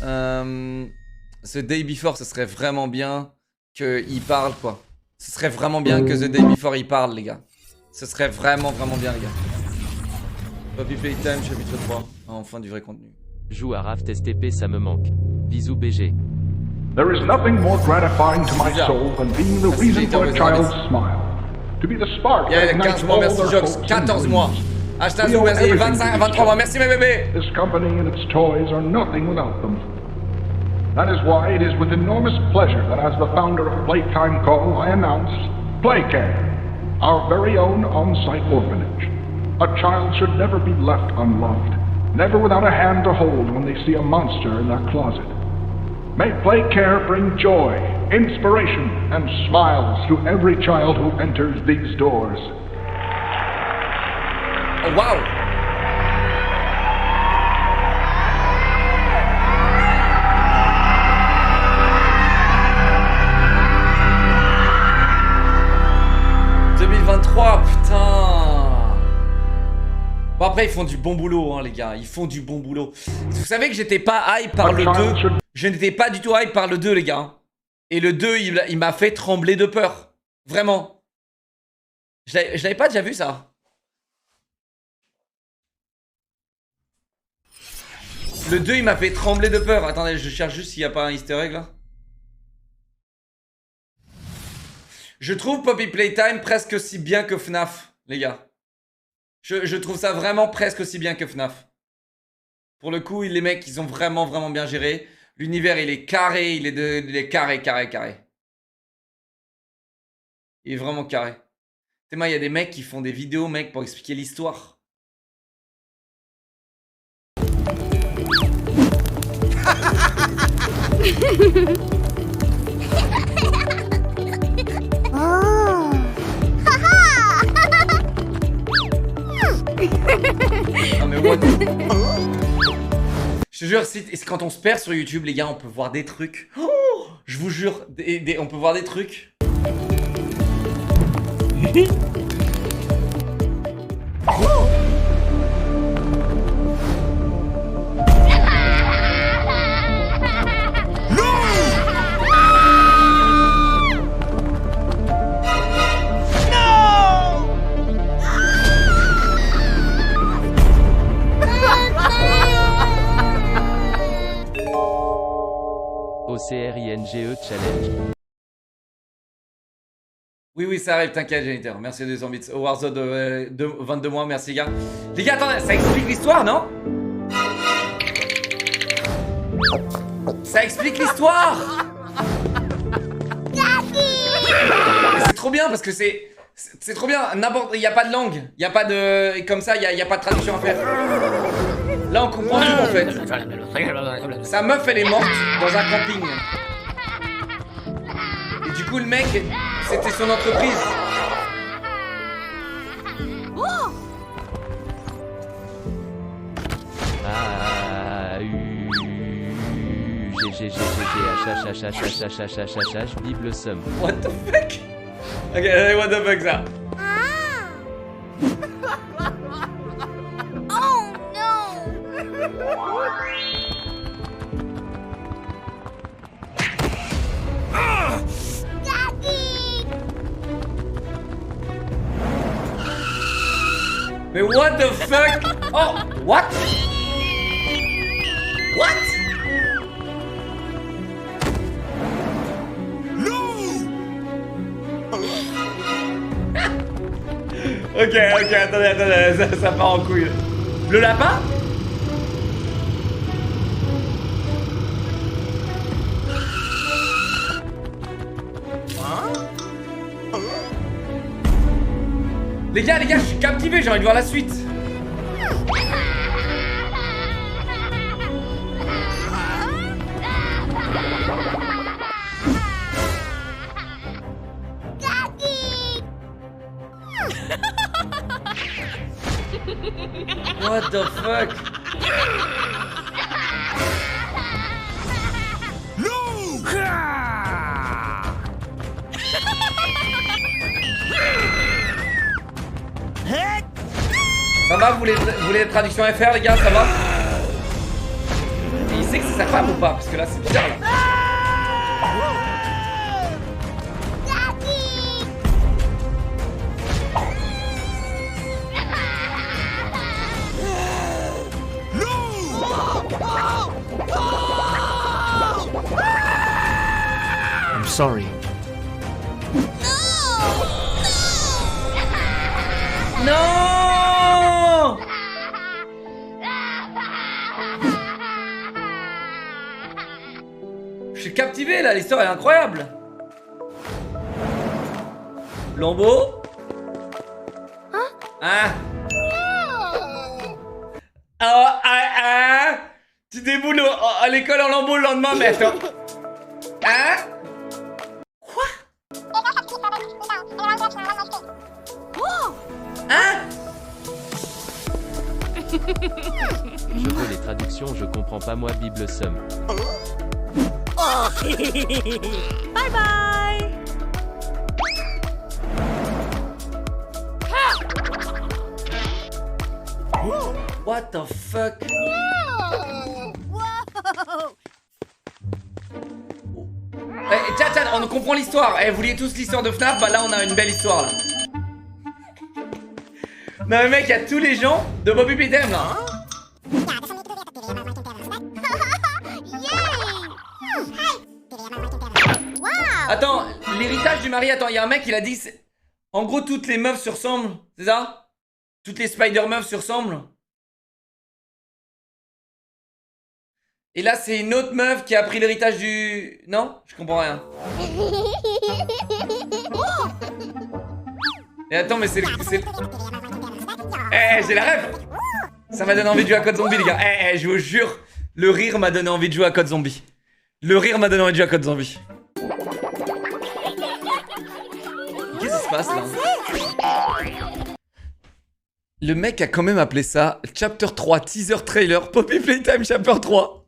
The Day Before, ce serait vraiment bien qu'il parle, quoi. Ce serait vraiment bien que The Day Before il parle, les gars. Ce serait vraiment bien, les gars. Poppy Playtime, chapitre 3. Enfin du vrai contenu. Joue à Raft STP, ça me manque. Bisous BG. There is nothing more gratifying to my soul than being the reason for a child's smile. To be the spark Il y a that ignites 15 mois, all merci their Jox. hopes and 14 mois. dreams. Hashtag vous, merci. 25, 23 mois. Merci mes bébés. This company and its toys are nothing without them. That is why it is with enormous pleasure that as the founder of Playtime Call, I announce Playcare, our very own on-site orphanage. A child should never be left unloved, never without a hand to hold when they see a monster in their closet. May Playcare bring joy, inspiration, and smiles to every child who enters these doors. Oh, wow. Putain. Bon après ils font du bon boulot hein les gars, ils font du bon boulot. Vous savez que j'étais pas hype par le 2. Je n'étais pas du tout hype par le 2 les gars. Et le 2 il m'a fait trembler de peur. Vraiment. Je l'avais pas déjà vu ça. Le 2 il m'a fait trembler de peur. Attendez, je cherche juste s'il n'y a pas un easter egg là. Je trouve Poppy Playtime presque aussi bien que FNAF, les gars. Je trouve ça vraiment presque aussi bien que FNAF. Pour le coup, les mecs, ils ont vraiment bien géré. L'univers, il est carré, il est carré. Il est vraiment carré. Tu sais, il y a des mecs qui font des vidéos, mec, pour expliquer l'histoire. Non mais what? Je te jure, quand on se perd sur YouTube, les gars, on peut voir des trucs. Oh, je vous jure, on peut voir des trucs. OCRINGE Challenge. Oui, ça arrive, t'inquiète, géniteur. Merci à 200 bits. Warzone de 22 mois, merci, les gars. Les gars, attendez, ça explique l'histoire, non? Ça explique l'histoire! C'est trop bien parce que c'est trop bien. Il n'y a pas de langue. Il n'y a pas de. Comme ça, il n'y a pas de traduction à faire. Là, on comprend tout en fait. Sa meuf, elle est morte dans un camping. Et du coup, le mec, c'était son entreprise. Bible Somme. What the fuck? Ok, what the fuck ça? Oh no! Daddy! Mais what the fuck? Oh, what? What? Ok, attendez, ça part en couille. Le lapin? Les gars, je suis captivé, j'ai envie de voir la suite. What the fuck? Ça va, vous voulez la traduction FR les gars, ça va? sait que c'est sa femme ou pas? Parce que là, c'est bizarre, là. I'm sorry. Non! Je suis captivé là, l'histoire est incroyable. Lambeau? Hein? Tu déboules à l'école en lambeau le lendemain, mais attends. Hein? Quoi? Hein? Je veux les traductions, je comprends pas moi Bible Somme. Bye bye. What the fuck? Tiens, on comprend l'histoire. Vous vouliez tous l'histoire de FNAF, bah là on a une belle histoire là. Non mais mec, il y a tous les gens de Poppy Playtime là. Attends, l'héritage du mari, attends, il y a un mec, il a dit... En gros, toutes les meufs se ressemblent, c'est ça? Toutes les Spider-Meufs se ressemblent. Et là, c'est une autre meuf qui a pris l'héritage du... Non? Je comprends rien. Et attends, mais c'est... j'ai la rêve. Ça m'a donné envie de jouer à Code Zombie, les gars. Je vous jure, le rire m'a donné envie de jouer à Code Zombie. Le rire m'a donné envie de jouer à Code Zombie. Qu'est-ce qui se passe, là? Le mec a quand même appelé ça Chapter 3 Teaser Trailer Poppy Playtime Chapter 3.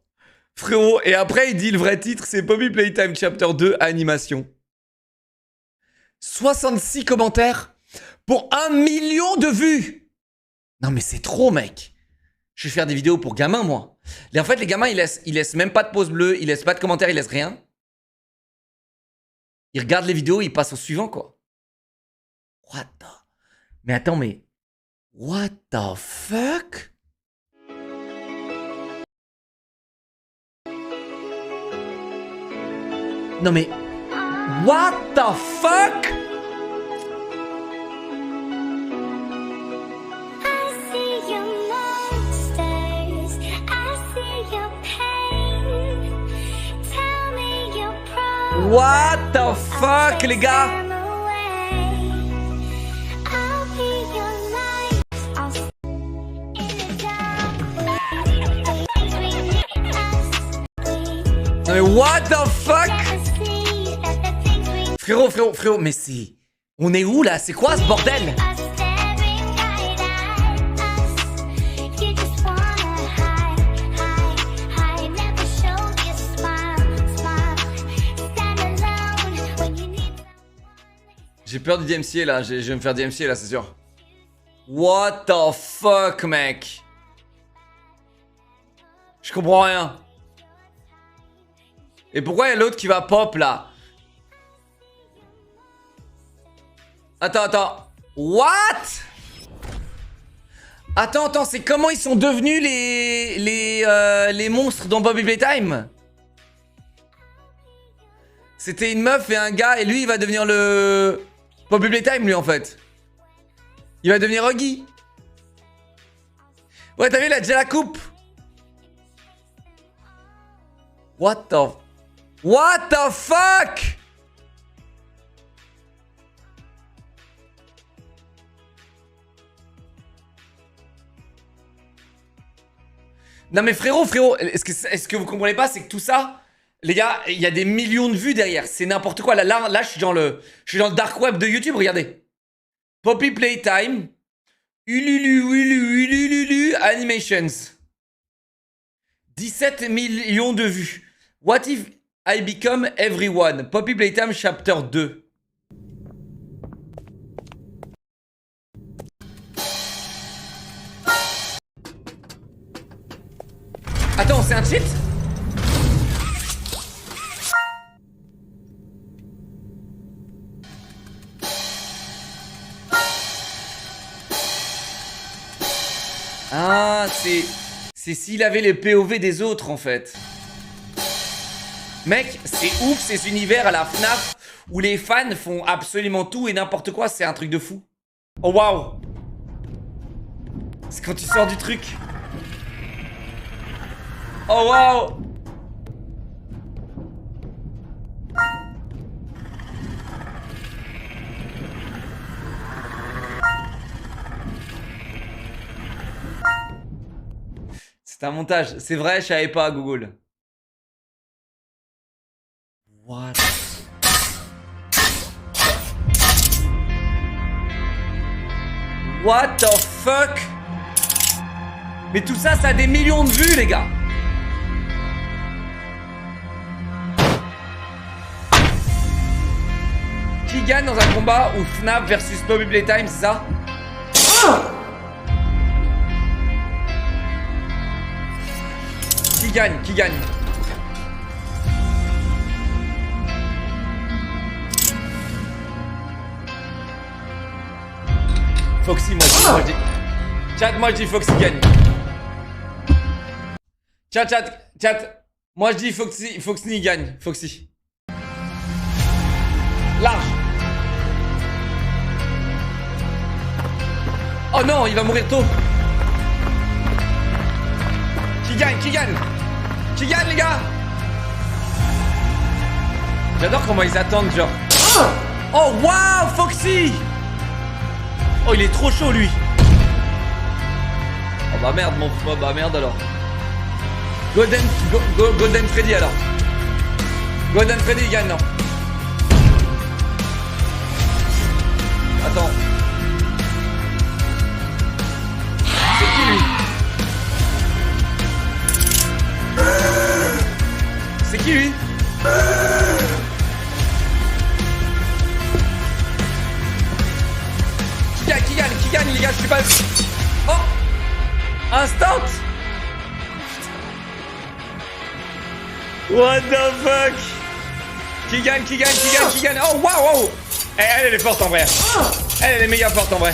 Frérot, et après il dit le vrai titre, c'est Poppy Playtime Chapter 2 Animation. 66 commentaires pour 1 million de vues. Non mais c'est trop, mec. Je vais faire des vidéos pour gamins, moi. Et en fait, les gamins, ils laissent même pas de pouce bleu, ils laissent pas de commentaires, ils laissent rien. Ils regardent les vidéos, ils passent au suivant, quoi. What the... Mais attends, mais... What the fuck? Non mais... What the fuck? What the fuck, les gars? Non mais what the fuck? Frérot, mais c'est... On est où là? C'est quoi ce bordel? J'ai peur du DMCA là, je vais me faire DMCA là, c'est sûr. What the fuck, mec? Je comprends rien. Et pourquoi il y a l'autre qui va pop là? Attends. What? Attends, c'est comment ils sont devenus les monstres dans Poppy Playtime? C'était une meuf et un gars et lui il va devenir le... Poppy Playtime lui en fait. Il va devenir Huggy. Ouais, t'as vu, il a déjà la coupe. What the fuck? Non mais frérot, est-ce que vous comprenez pas, c'est que tout ça, les gars, il y a des millions de vues derrière, c'est n'importe quoi. Là, je suis dans le dark web de YouTube, regardez. Poppy Playtime, Ululu Animations. 17 millions de vues. What if I become everyone? Poppy Playtime Chapter 2. Attends, c'est un cheat? c'est s'il avait les POV des autres, en fait. Mec, c'est ouf ces univers à la FNAF où les fans font absolument tout et n'importe quoi. C'est un truc de fou. Oh, waouh. C'est quand tu sors du truc. Oh, waouh. C'est un montage. C'est vrai, je savais pas, Google. What? What the fuck? Mais tout ça, ça a des millions de vues, les gars. Qui gagne dans un combat où FNAF versus Poppy Playtime, c'est ça? Qui gagne? Qui gagne? Foxy, moi je dis. Chat, moi je dis Foxy gagne. Chat. Moi je dis Foxy gagne. Foxy. Large. Oh non, il va mourir tôt. Qui gagne? Qui gagne? Qui gagne, les gars? J'adore comment ils attendent, genre. Oh, waouh, Foxy! Oh, il est trop chaud, lui. Oh, bah merde, mon frère. Bah merde, alors. Golden Freddy, alors. Golden Freddy, il gagne, non. Attends. C'est qui, lui? C'est qui, lui? Qui gagne, les gars, je suis pas... Oh! Instant! What the fuck? Qui gagne? Oh, waouh! Elle est forte, en vrai. Elle est méga forte, en vrai.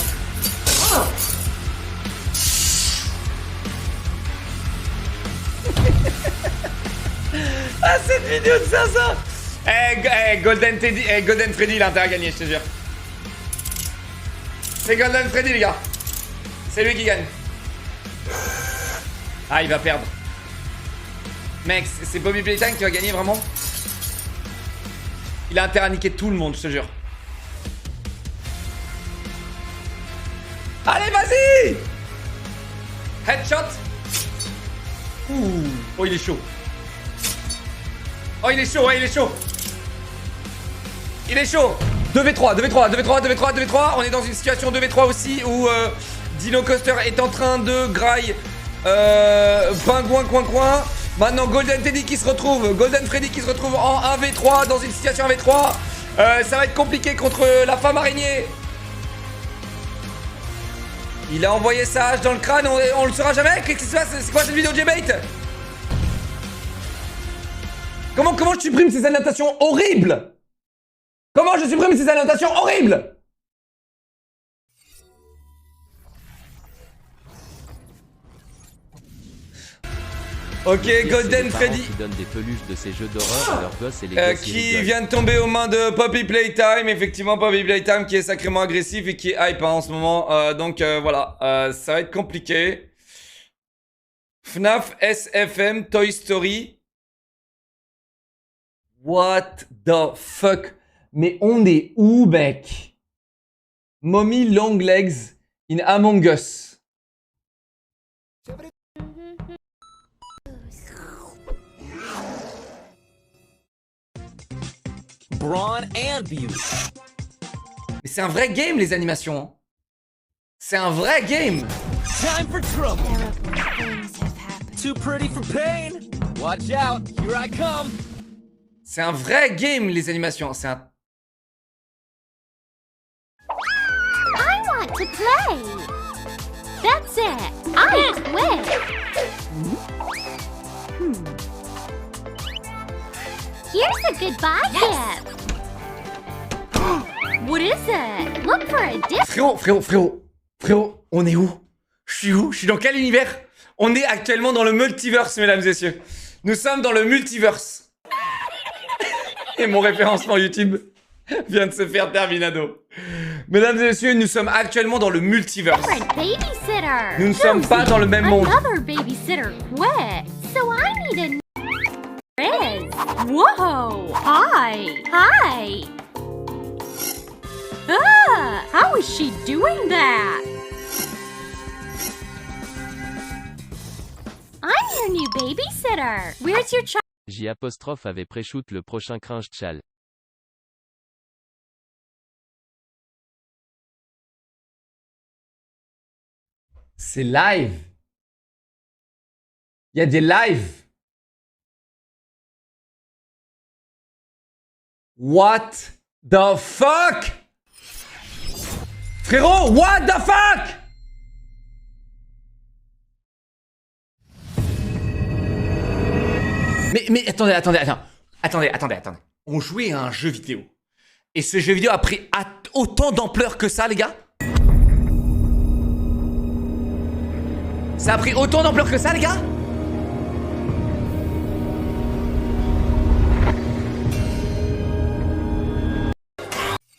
Ah, cette vidéo de 500! Golden Freddy, il a intérêt à gagner, je te jure. C'est Golden Freddy, les gars. C'est lui qui gagne. Ah, il va perdre. Mec, c'est Poppy Playtime qui va gagner, vraiment. Il a intérêt à niquer tout le monde, je te jure. Allez, vas-y! Headshot. Ouh. Oh, il est chaud. Oh, il est chaud, ouais, il est chaud. Il est chaud. 2v3. On est dans une situation 2v3 aussi où Dino Coaster est en train de graille Pingouin coin. Maintenant Golden Freddy qui se retrouve en 1v3 dans une situation 1v3. Ça va être compliqué contre la femme araignée. Il a envoyé sa hache dans le crâne, on le saura jamais. Qu'est-ce qui se passe? C'est quoi cette vidéo de J-Bait? Comment je supprime ces annotations horribles? Comment je supprime ces annotations horribles? Ok, Golden Freddy. Qui donne des peluches de ces jeux d'horreur à leurs gosses et les gosses qui vient de tomber aux mains de Poppy Playtime. Effectivement, Poppy Playtime qui est sacrément agressif et qui est hype en ce moment. Donc voilà, ça va être compliqué. FNAF, SFM, Toy Story. What the fuck? Mais on est où, mec? Mommy Long Legs in Among Us. Brawn and beauty. Mais c'est un vrai game, les animations. Hein. C'est un vrai game. Time for trouble. Too pretty for pain. Watch out, here I come. C'est un vrai game, les animations. C'est un... I want to play. That's it. I quit. Here's a goodbye gift. What is it? Look for a gift. Frérot, on est où? Je suis où? Je suis dans quel univers? On est actuellement dans le multiverse, mesdames et messieurs. Nous sommes dans le multiverse. Et mon référencement YouTube vient de se faire terminado. Mesdames et messieurs, nous sommes actuellement dans le multiverse. Different babysitter. Nous ne sommes pas dans le même monde. Another babysitter quit, so I need a Riz. Whoa! Hi! Hi. Ah! How is she doing that? I'm your new babysitter. Where's your child? J' avait pré-shoot le prochain cringe chal. C'est live. Il y a des lives. What the fuck? Frérot, what the fuck? Mais attendez. On jouait à un jeu vidéo. Et ce jeu vidéo a pris autant d'ampleur que ça, les gars? Ça a pris autant d'ampleur que ça, les gars?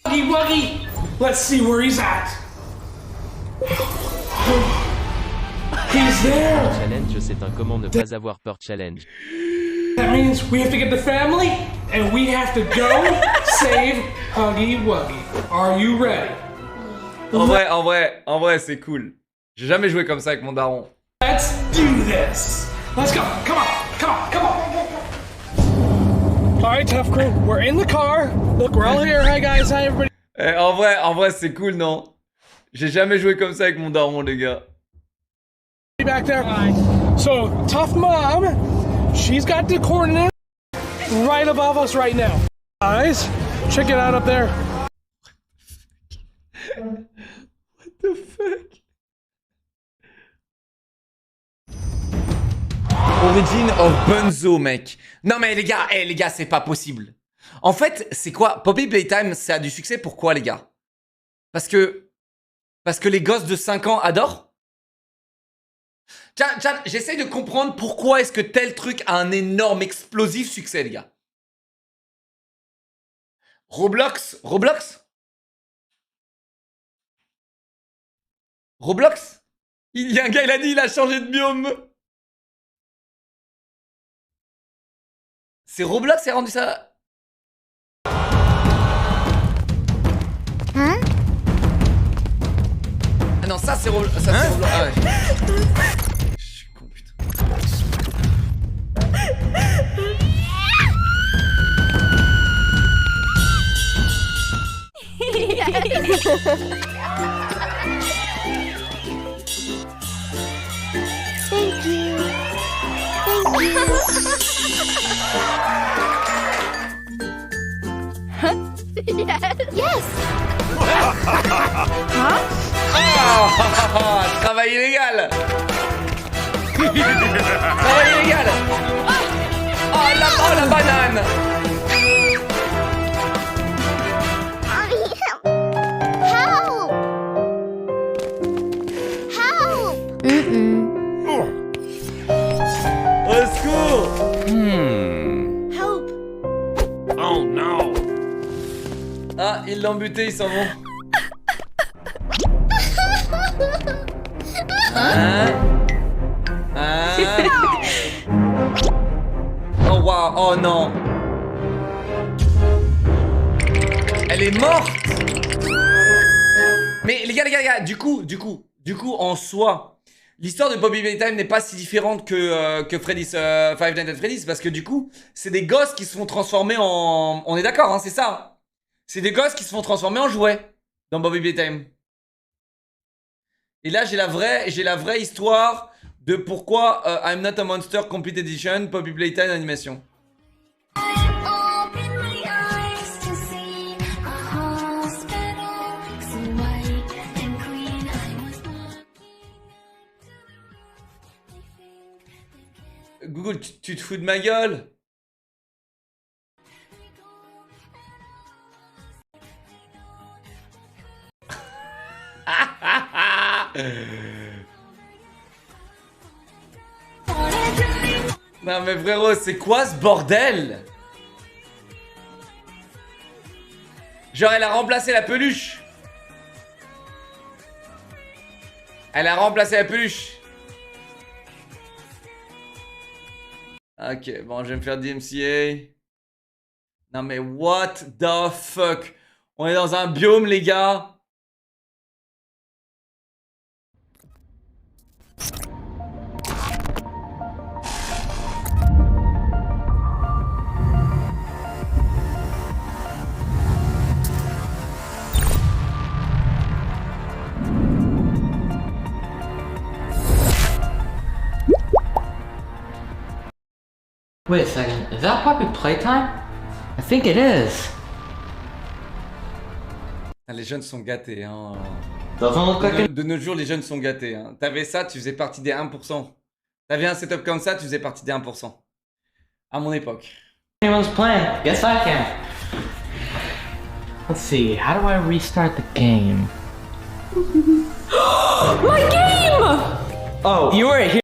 Wuggy Wuggy! Let's see where he's at. He's there! Challenge, c'est un comment ne pas avoir peur challenge. That means we have to get the family and we have to go save Huggy Wuggy. Are you ready? En vrai, c'est cool. J'ai jamais joué comme ça avec mon daron. Let's do this. Let's go. Come on. All right, Tough Crew, we're in the car. Look, we're all here. Hi guys, hi everybody. En vrai, c'est cool, non? J'ai jamais joué comme ça avec mon daron, les gars. Back there. So, Tough Mom, she's got the coordinates right above us right now. Guys, check it out up there. What the fuck? Origin of Bunzo, mec. Non mais les gars, c'est pas possible. En fait, c'est quoi? Poppy Playtime, ça a du succès, pourquoi les gars? Parce que les gosses de 5 ans adorent? Chat, j'essaie de comprendre pourquoi est-ce que tel truc a un énorme explosif succès, les gars. Roblox? Il y a un gars, il a dit, il a changé de biome. C'est Roblox qui a rendu ça. Hein? Ah non, ça c'est Roblox. Ça c'est Roblox. Ah ouais. Je suis con, putain. Thank you. Yes. Travail illégal. Travail illégal. Oh la banane. Help! Au secours. Help! Oh no! Ah, ils l'ont buté, ils s'en vont. Oh waouh, oh non. Elle est morte. Mais les gars, du coup, en soi, l'histoire de Poppy Playtime n'est pas si différente que Freddy's, Five Nights at Freddy's, parce que du coup, c'est des gosses qui se font transformer en... On est d'accord, hein, c'est ça. C'est des gosses qui se font transformer en jouets dans Poppy Playtime. Et là, j'ai la vraie histoire de pourquoi I'm Not a Monster Complete Edition, Poppy Playtime animation. Google, tu te fous de ma gueule? Non mais frérot, c'est quoi ce bordel? Genre elle a remplacé la peluche. Elle a remplacé la peluche. Ok, bon, je vais me faire DMCA. Non mais what the fuck? On est dans un biome, les gars. Wait a second, is that Poppy Playtime? I think it is. Les jeunes sont gâtés, hein. Doesn't look like De nos jours, les jeunes sont gâtés, hein. T'avais ça, tu faisais partie des 1%. T'avais un setup comme ça, tu faisais partie des 1%. À mon époque. anyone's playing. Guess I can. Let's see, how do I restart the game? My game! Oh, you were here.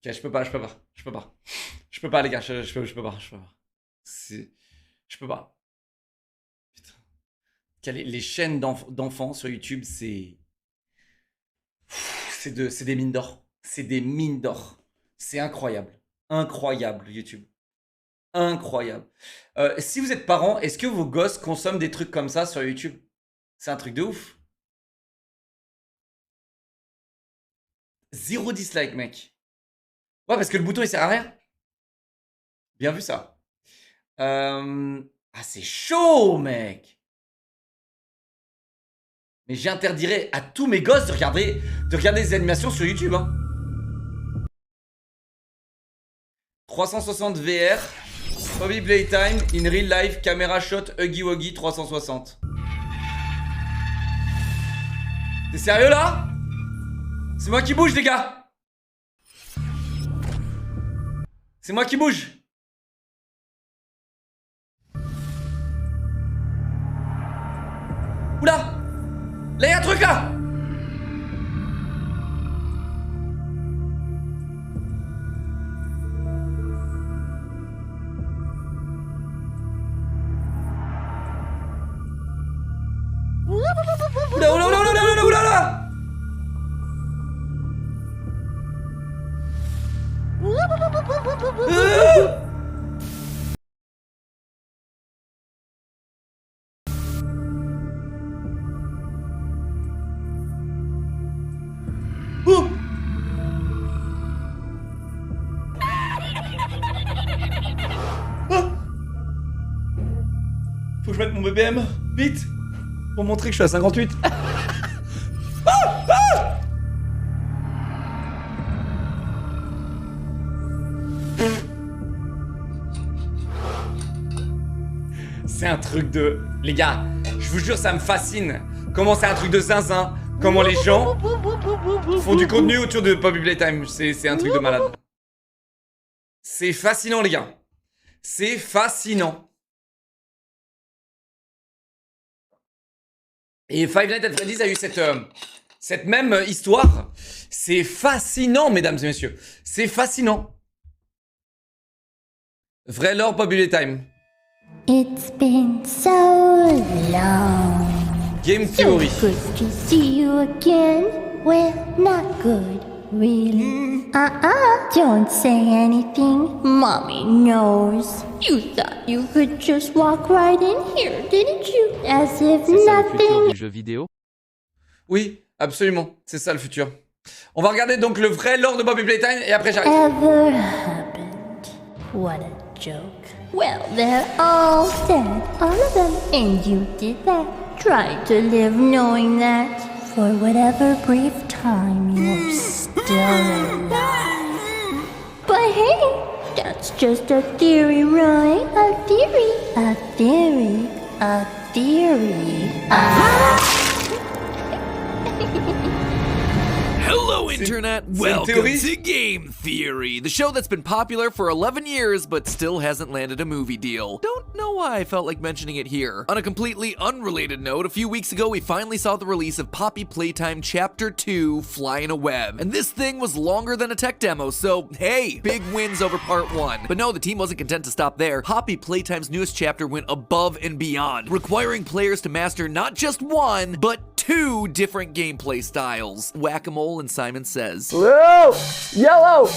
Ok, je peux pas. Je peux pas, les gars, je peux pas. Je peux pas. Putain. Les chaînes d'enfants sur YouTube, c'est des mines d'or. C'est des mines d'or. C'est incroyable. Incroyable, YouTube. Incroyable. Si vous êtes parents, est-ce que vos gosses consomment des trucs comme ça sur YouTube? C'est un truc de ouf. 0 dislike, mec. Ouais, parce que le bouton, il sert à rien. Bien vu, ça. Ah, c'est chaud, mec. Mais j'interdirais à tous mes gosses de regarder des animations sur YouTube, hein. 360 VR. Poppy Playtime in real life. Camera shot Huggy Wuggy 360. T'es sérieux, là? C'est moi qui bouge, les gars. C'est moi qui bouge. Oula! Là, y'a un truc, là! Oula, oula, oula, oula, oula, oula, oula! Faut que je mette mon BBM, vite, pour montrer que je suis à 58. C'est un truc de... Les gars, je vous jure, ça me fascine. Comment c'est un truc de zinzin. Comment les gens font du contenu autour de Poppy Playtime. C'est un truc de malade. C'est fascinant, les gars. C'est fascinant. Et Five Nights at Freddy's a eu cette même histoire. C'est fascinant, mesdames et messieurs. C'est fascinant. Vrai lore Poppy Playtime. It's been so long. Game Theory. So good to see you again. Well, not good, really. Don't say anything. Mommy knows. You thought you could just walk right in here, didn't you? As if C'est ça le futur nothing. du jeu vidéo? Oui, absolument. C'est ça le futur. On va regarder donc le vrai lore de Poppy Playtime et après j'arrive. Ever happened. What a joke. Well, they're all dead, all of them, and you did that. Try to live knowing that for whatever brief time you're still alive. But hey, that's just a theory, right? A theory, a theory, a theory. Hello, Internet. Welcome theory? to Game Theory, the show that's been popular for 11 years but still hasn't landed a movie deal. Don't know why I felt like mentioning it here. On a completely unrelated note, a few weeks ago we finally saw the release of Poppy Playtime Chapter 2, Fly in a Web. And this thing was longer than a tech demo, so hey, big wins over Part 1. But no, the team wasn't content to stop there. Poppy Playtime's newest chapter went above and beyond, requiring players to master not just one, but 2 different gameplay styles. Whack-a-mole and Simon Says. Blue! Yellow!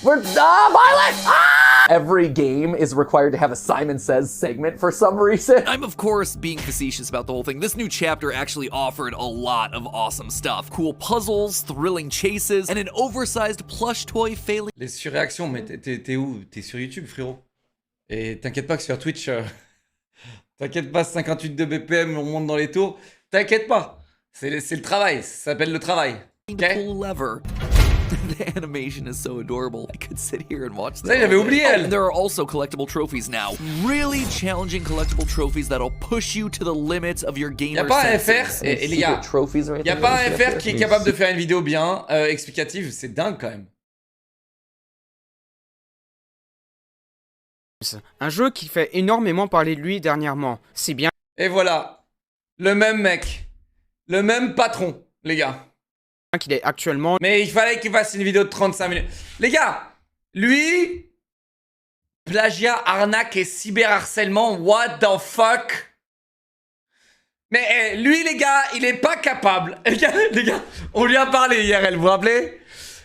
We're violet! Ah! Every game is required to have a Simon Says segment for some reason. I'm of course being facetious about the whole thing. This new chapter actually offered a lot of awesome stuff. Cool puzzles, thrilling chases, and an oversized plush toy failing. Les surréactions, mais t'es où? T'es sur YouTube, frérot. Et t'inquiète pas que sur Twitch, t'inquiète pas, 58 de BPM, on monte dans les tours. T'inquiète pas. C'est le travail, ça s'appelle le travail. Okay? Cool lever. The animation is so adorable. I could sit here and watch that. Ça, j'avais oublié elle. And there are also collectible trophies now. Really challenging collectible trophies that'll push you to the limits of your gamer Y'a pas un senses. FR, et les gars, y'a pas un FR qui est capable de faire une vidéo bien explicative, c'est dingue quand même. Un jeu qui fait énormément parler de lui dernièrement, si bien Et voilà, le même mec, le même patron, les gars. qu'il est actuellement... Mais il fallait qu'il fasse une vidéo de 35 minutes. Les gars, lui, plagiat, arnaque et cyberharcèlement, what the fuck? Mais lui, les gars, il est pas capable. Les gars, on lui a parlé hier, vous vous rappelez?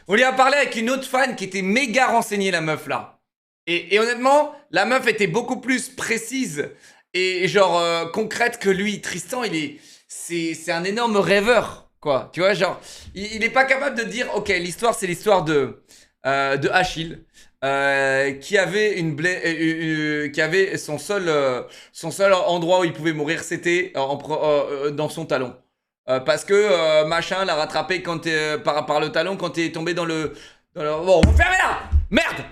On lui a parlé avec une autre fan qui était méga renseignée, la meuf là. Et honnêtement, la meuf était beaucoup plus précise et genre concrète que lui. Tristan, c'est un énorme rêveur, quoi. Tu vois, genre, il est pas capable de dire, ok, l'histoire, c'est l'histoire de Achille, qui avait son seul endroit où il pouvait mourir, c'était dans son talon. Parce que machin l'a rattrapé quand par le talon quand il est tombé dans le... Bon, vous fermez là! Merde!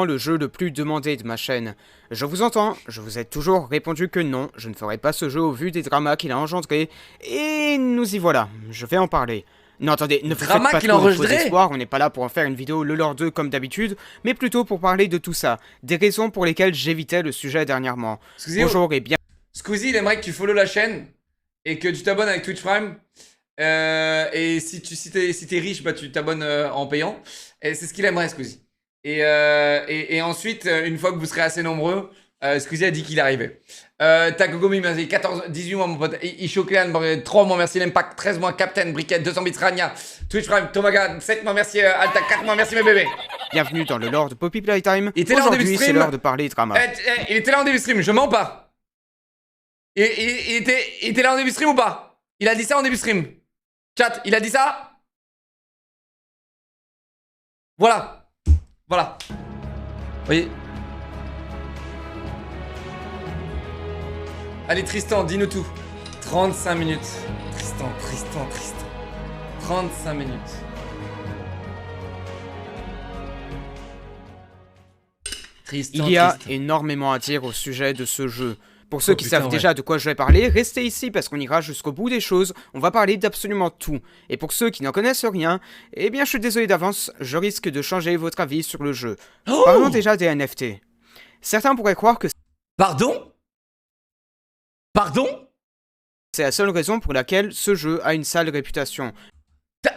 le jeu le plus demandé de ma chaîne. Je vous entends, je vous ai toujours répondu que non, je ne ferai pas ce jeu au vu des dramas qu'il a engendré, et nous y voilà, je vais en parler. Non attendez, ne faites pas trop de faux espoirs, on n'est pas là pour en faire une vidéo le lore 2 comme d'habitude, mais plutôt pour parler de tout ça, des raisons pour lesquelles j'évitais le sujet dernièrement. Bonjour et bien... Squeezie, il aimerait que tu follow la chaîne, et que tu t'abonnes avec Twitch Prime, et si t'es riche, bah tu t'abonnes en payant, et c'est ce qu'il aimerait Squeezie. Et ensuite, une fois que vous serez assez nombreux, Squeezie a dit qu'il arrivait. Takogomi, merci, 18 mois mon pote. Ishoklan, 3 mois, merci l'Impact, 13 mois, Captain, Briquette, 200 bits, Rania, Twitch Prime, Tomaga, 7 mois, merci Alta, 4 mois, merci mes bébés. Bienvenue dans le lore de Poppy Playtime. Aujourd'hui, c'est l'heure de parler drama. Il était là en début stream, je mens pas. Il était là en début stream ou pas? Il a dit ça en début stream. Chat, il a dit ça? Voilà. Voilà. Vous voyez? Allez Tristan, dis-nous tout. 35 minutes. Tristan. 35 minutes. Tristan, il y a énormément à dire au sujet de ce jeu. Pour ceux qui savent déjà de quoi je vais parler, restez ici parce qu'on ira jusqu'au bout des choses, on va parler d'absolument tout. Et pour ceux qui n'en connaissent rien, eh bien je suis désolé d'avance, je risque de changer votre avis sur le jeu. Oh, parlons déjà des NFT. Certains pourraient croire que... Pardon? C'est la seule raison pour laquelle ce jeu a une sale réputation.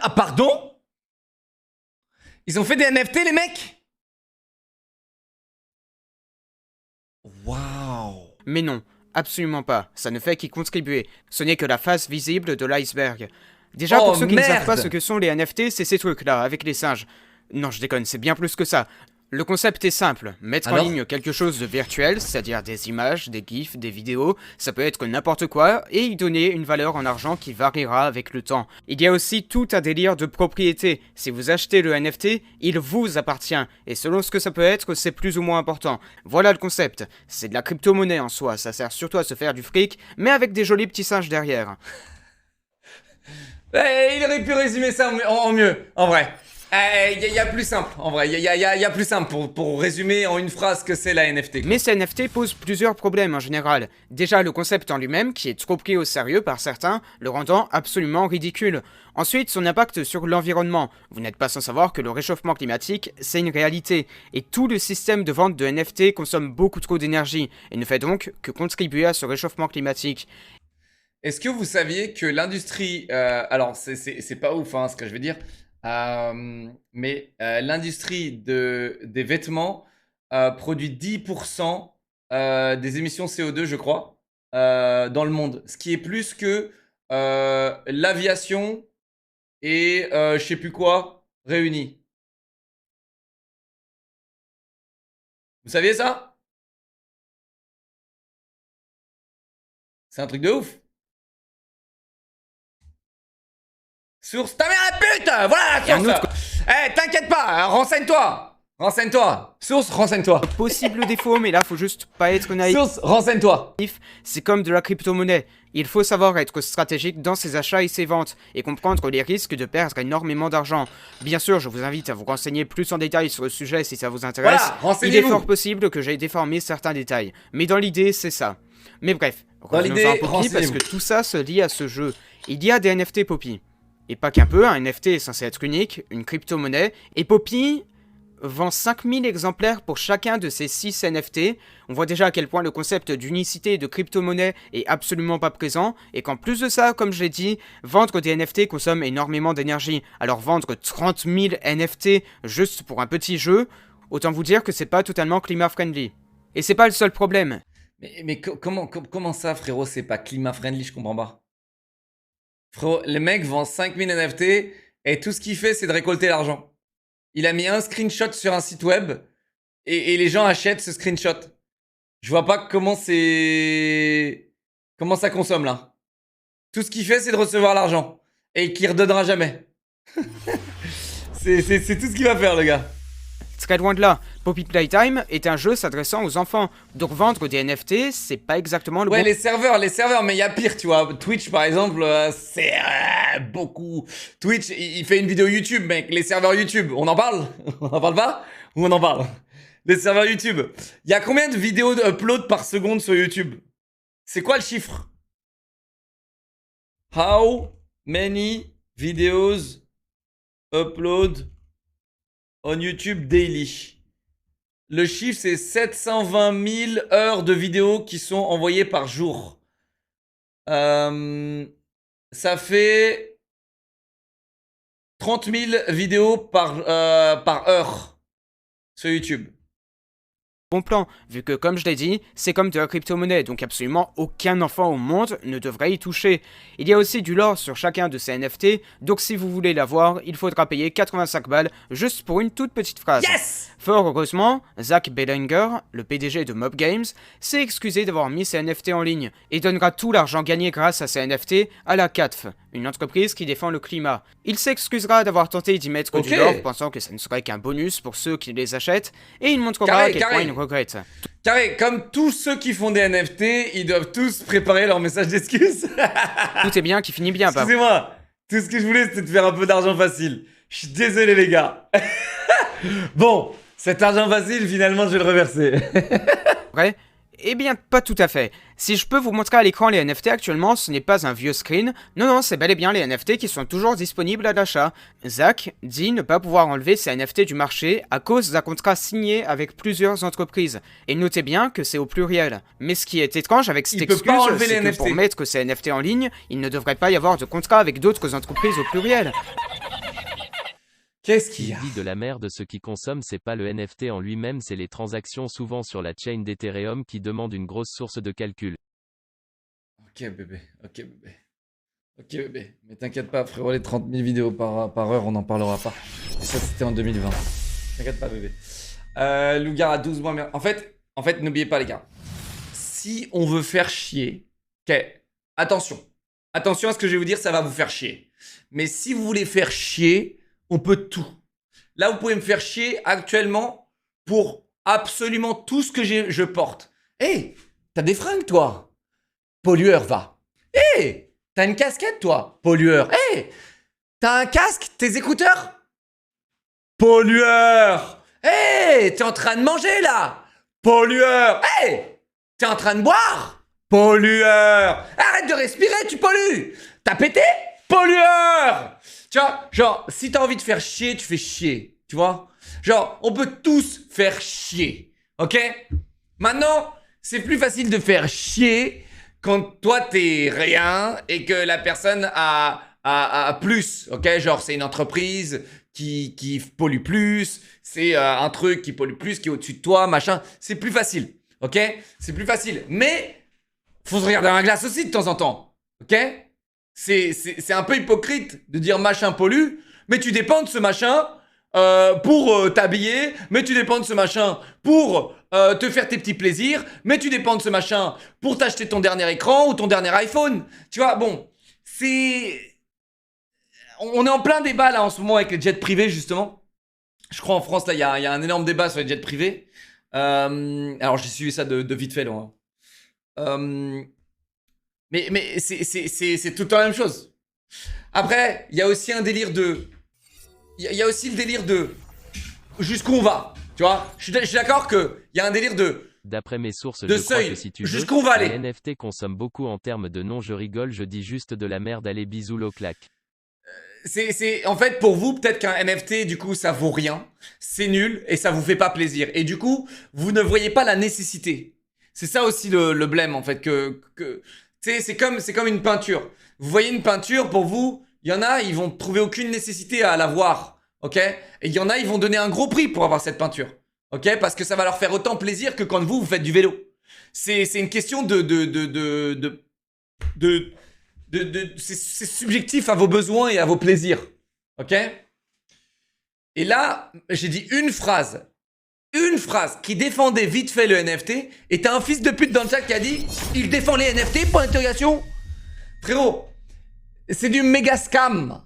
Ah, pardon? Ils ont fait des NFT les mecs? Waouh! Mais non, absolument pas, ça ne fait qu'y contribuer, ce n'est que la face visible de l'iceberg. Déjà pour ceux qui ne savent pas ce que sont les NFT, c'est ces trucs-là, avec les singes. Non je déconne, c'est bien plus que ça. Le concept est simple, mettre en ligne quelque chose de virtuel, c'est-à-dire des images, des gifs, des vidéos, ça peut être n'importe quoi, et y donner une valeur en argent qui variera avec le temps. Il y a aussi tout un délire de propriété, si vous achetez le NFT, il vous appartient, et selon ce que ça peut être, c'est plus ou moins important. Voilà le concept, c'est de la crypto-monnaie en soi, ça sert surtout à se faire du fric, mais avec des jolis petits singes derrière. Il aurait pu résumer ça en mieux, en vrai. y a plus simple, en vrai. Il y a plus simple pour résumer en une phrase que c'est la NFT. Quoi. Mais ces NFT posent plusieurs problèmes en général. Déjà, le concept en lui-même, qui est trop pris au sérieux par certains, le rendant absolument ridicule. Ensuite, son impact sur l'environnement. Vous n'êtes pas sans savoir que le réchauffement climatique, c'est une réalité. Et tout le système de vente de NFT consomme beaucoup trop d'énergie, et ne fait donc que contribuer à ce réchauffement climatique. Est-ce que vous saviez que l'industrie... alors, c'est pas ouf, hein, ce que je veux dire. Mais l'industrie des vêtements produit 10% des émissions CO2, je crois, dans le monde. Ce qui est plus que l'aviation et je sais plus quoi réunis. Vous saviez ça? C'est un truc de ouf. Source, ta mère la pute! Voilà la source! Eh, t'inquiète pas, hein, renseigne-toi! Renseigne-toi! Source, renseigne-toi! Possible défaut, mais là, faut juste pas être naïf. Source, renseigne-toi! C'est comme de la crypto-monnaie. Il faut savoir être stratégique dans ses achats et ses ventes, et comprendre les risques de perdre énormément d'argent. Bien sûr, je vous invite à vous renseigner plus en détail sur le sujet si ça vous intéresse. Voilà, renseignez-vous! Il est fort possible que j'ai déformé certains détails, mais dans l'idée, c'est ça. Mais bref, revenons à Poppy parce que tout ça se lie à ce jeu. Il y a des NFT Poppy. Et pas qu'un peu, un NFT est censé être unique, une crypto-monnaie, et Poppy vend 5000 exemplaires pour chacun de ces 6 NFT. On voit déjà à quel point le concept d'unicité et de crypto-monnaie est absolument pas présent, et qu'en plus de ça, comme je l'ai dit, vendre des NFT consomme énormément d'énergie. Alors vendre 30 000 NFT juste pour un petit jeu, autant vous dire que c'est pas totalement climat-friendly. Et c'est pas le seul problème. Mais comment ça, frérot, c'est pas climat-friendly, je comprends pas. Frérot, le mec vend 5000 NFT et tout ce qu'il fait, c'est de récolter l'argent. Il a mis un screenshot sur un site web et les gens achètent ce screenshot. Je vois pas comment ça consomme là. Tout ce qu'il fait, c'est de recevoir l'argent et qu'il redonnera jamais. c'est tout ce qu'il va faire, le gars. Très loin de là, Poppy Playtime est un jeu s'adressant aux enfants, donc vendre des NFT, c'est pas exactement le bon... Ouais, les serveurs, mais il y a pire, tu vois. Twitch, par exemple, c'est beaucoup... Twitch, il fait une vidéo YouTube, mec. Les serveurs YouTube, on en parle? On en parle pas? Ou on en parle? Les serveurs YouTube. Il y a combien de vidéos upload par seconde sur YouTube? C'est quoi le chiffre? How many videos upload on YouTube daily? Le chiffre, c'est 720 000 heures de vidéos qui sont envoyées par jour. Ça fait 30 000 vidéos par heure sur YouTube. Bon plan, vu que comme je l'ai dit, c'est comme de la crypto-monnaie, donc absolument aucun enfant au monde ne devrait y toucher. Il y a aussi du lore sur chacun de ces NFT, donc si vous voulez l'avoir, il faudra payer 85 balles juste pour une toute petite phrase. Yes! Fort heureusement, Zach Bellinger, le PDG de Mob Games, s'est excusé d'avoir mis ces NFT en ligne et donnera tout l'argent gagné grâce à ces NFT à la CATF, une entreprise qui défend le climat. Il s'excusera d'avoir tenté d'y mettre du lore, pensant que ça ne serait qu'un bonus pour ceux qui les achètent, et il montrera à quel point il regrette. Carré, comme tous ceux qui font des NFT, ils doivent tous préparer leur message d'excuse. Tout est bien qui finit bien, pardon. Excusez-moi, tout ce que je voulais, c'était de faire un peu d'argent facile. Je suis désolé, les gars. Bon, cet argent facile, finalement, je vais le reverser. Vrai ? Eh bien, pas tout à fait. Si je peux vous montrer à l'écran les NFT actuellement, ce n'est pas un vieux screen. Non, c'est bel et bien les NFT qui sont toujours disponibles à l'achat. Zach dit ne pas pouvoir enlever ces NFT du marché à cause d'un contrat signé avec plusieurs entreprises. Et notez bien que c'est au pluriel. Mais ce qui est étrange avec cette excuse, c'est que pour mettre ces NFT en ligne, il ne devrait pas y avoir de contrat avec d'autres entreprises au pluriel. Qu'est-ce qu'il y a? Il dit de la merde, ce qui consomme, c'est pas le NFT en lui-même, c'est les transactions souvent sur la chain d'Ethereum qui demandent une grosse source de calcul. Ok bébé. Mais t'inquiète pas, frérot, les 30 000 vidéos par heure, on n'en parlera pas. Et ça, c'était en 2020. T'inquiète pas, bébé. Lugar à 12 mois, en fait, n'oubliez pas, les gars. Si on veut faire chier... Ok, attention à ce que je vais vous dire, ça va vous faire chier. Mais si vous voulez faire chier... On peut tout. Là, vous pouvez me faire chier actuellement pour absolument tout ce que je porte. Hé, t'as des fringues, toi? Pollueur, va. Hé, t'as une casquette, toi? Pollueur. Hé, t'as un casque? Tes écouteurs? Pollueur. Hé, t'es en train de manger là. Pollueur. Hé, t'es en train de boire. Pollueur. Arrête de respirer, tu pollues. T'as pété? Pollueur. Tu vois, genre, si t'as envie de faire chier, tu fais chier. Tu vois? Genre, on peut tous faire chier. Ok? Maintenant, c'est plus facile de faire chier quand toi t'es rien et que la personne a plus. Ok? Genre, c'est une entreprise qui pollue plus, c'est un truc qui pollue plus, qui est au-dessus de toi, machin. C'est plus facile. Ok? C'est plus facile. Mais, faut se regarder dans la glace aussi de temps en temps. Ok? C'est un peu hypocrite de dire machin pollue, mais tu dépends de ce machin pour t'habiller, mais tu dépends de ce machin pour te faire tes petits plaisirs, mais tu dépends de ce machin pour t'acheter ton dernier écran ou ton dernier iPhone. Tu vois, bon, c'est... On est en plein débat là en ce moment avec les jets privés justement. Je crois en France là, il y a un énorme débat sur les jets privés. Alors j'ai suivi ça de vite fait là. Mais c'est tout le temps la même chose. Après, il y a aussi un délire de... Il y a aussi le délire de... Jusqu'où on va, tu vois. Je suis d'accord qu'il y a un délire de... D'après mes sources, de je crois seuil. que si tu Jusqu'où on va veux, aller. les NFT consomment beaucoup en termes de non, je rigole, je dis juste de la merde, allez bisous l'eau claque. En fait, pour vous, peut-être qu'un NFT, du coup, ça vaut rien. C'est nul et ça vous fait pas plaisir. Et du coup, vous ne voyez pas la nécessité. C'est ça aussi le blême, en fait, tu sais, c'est comme une peinture. Vous voyez une peinture, pour vous, il y en a, ils vont trouver aucune nécessité à la voir, ok? Et il y en a, ils vont donner un gros prix pour avoir cette peinture, ok? Parce que ça va leur faire autant plaisir que quand vous faites du vélo. C'est une question c'est subjectif à vos besoins et à vos plaisirs, ok? Et là, j'ai dit une phrase qui défendait vite fait le NFT, et t'as un fils de pute dans le chat qui a dit « Il défend les NFT, point d'interrogation ?» Frérot, c'est du méga scam.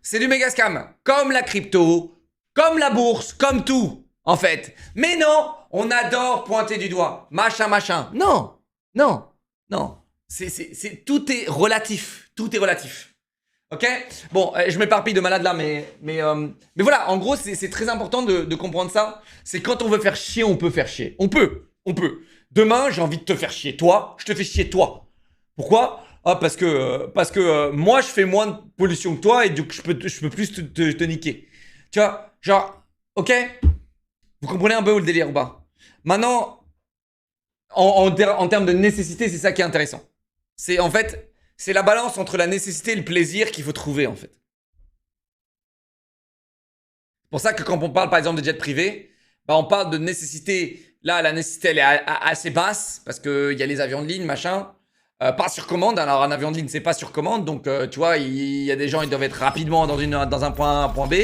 C'est du méga scam. Comme la crypto, comme la bourse, comme tout, en fait. Mais non, on adore pointer du doigt. Machin, machin. Non, non, non. Tout est relatif. Tout est relatif. Ok? Bon, je m'éparpille de malade là, mais voilà, en gros, c'est très important de comprendre ça. C'est quand on veut faire chier, on peut faire chier. On peut. Demain, j'ai envie de te faire chier. Toi, je te fais chier toi. Pourquoi? Ah, parce que moi, je fais moins de pollution que toi et donc je peux plus te niquer. Tu vois? Genre, ok? Vous comprenez un peu où le délire ou pas? Maintenant, en termes de nécessité, c'est ça qui est intéressant. C'est en fait... C'est la balance entre la nécessité et le plaisir qu'il faut trouver, en fait. C'est pour ça que quand on parle, par exemple, de jet privé, bah, on parle de nécessité. Là, la nécessité, elle est assez basse, parce qu'il y a les avions de ligne, machin. Pas sur commande. Alors, un avion de ligne, c'est pas sur commande. Donc, tu vois, il y a des gens, ils doivent être rapidement dans un point A, un point B.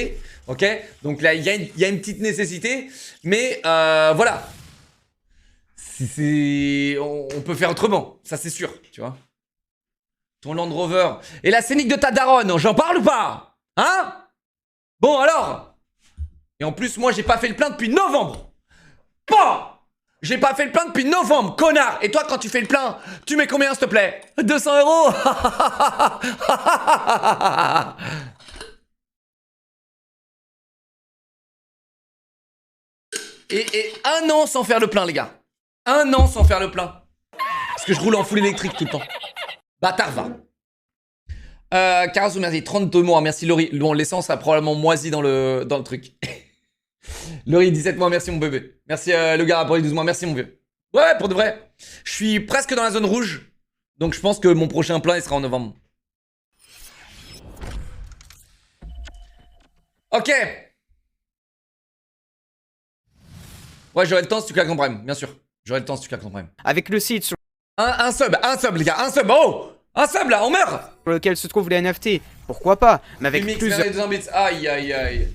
OK? Donc là, il y a une petite nécessité. Mais, voilà. On peut faire autrement. Ça, c'est sûr, tu vois. Ton Land Rover. Et la scénique de ta daronne, j'en parle ou pas? Hein? Bon alors. Et en plus, moi, j'ai pas fait le plein depuis novembre. Pas. J'ai pas fait le plein depuis novembre, connard. Et toi, quand tu fais le plein, tu mets combien, s'il te plaît? 200 €. Et 1 an sans faire le plein, les gars. 1 an sans faire le plein. Parce que je roule en full électrique tout le temps. Bâtard va. Karasu, merci. 32 mois, merci Laurie. Bon, l'essence a probablement moisi dans le truc. Laurie, 17 mois, merci mon bébé. Merci le gars pour les 12 mois, merci mon vieux. Ouais, pour de vrai. Je suis presque dans la zone rouge. Donc je pense que mon prochain plein, il sera en novembre. Ok. Ouais, j'aurai le temps si tu claques ton prime, bien sûr. J'aurai le temps si tu claques ton prime. Avec le site sur un sub les gars, un sub, oh! Un sub là, on meurt! lequel se trouvent les NFT, pourquoi pas? Mais avec Mix, plus les 200 bits. Aïe, aïe, aïe.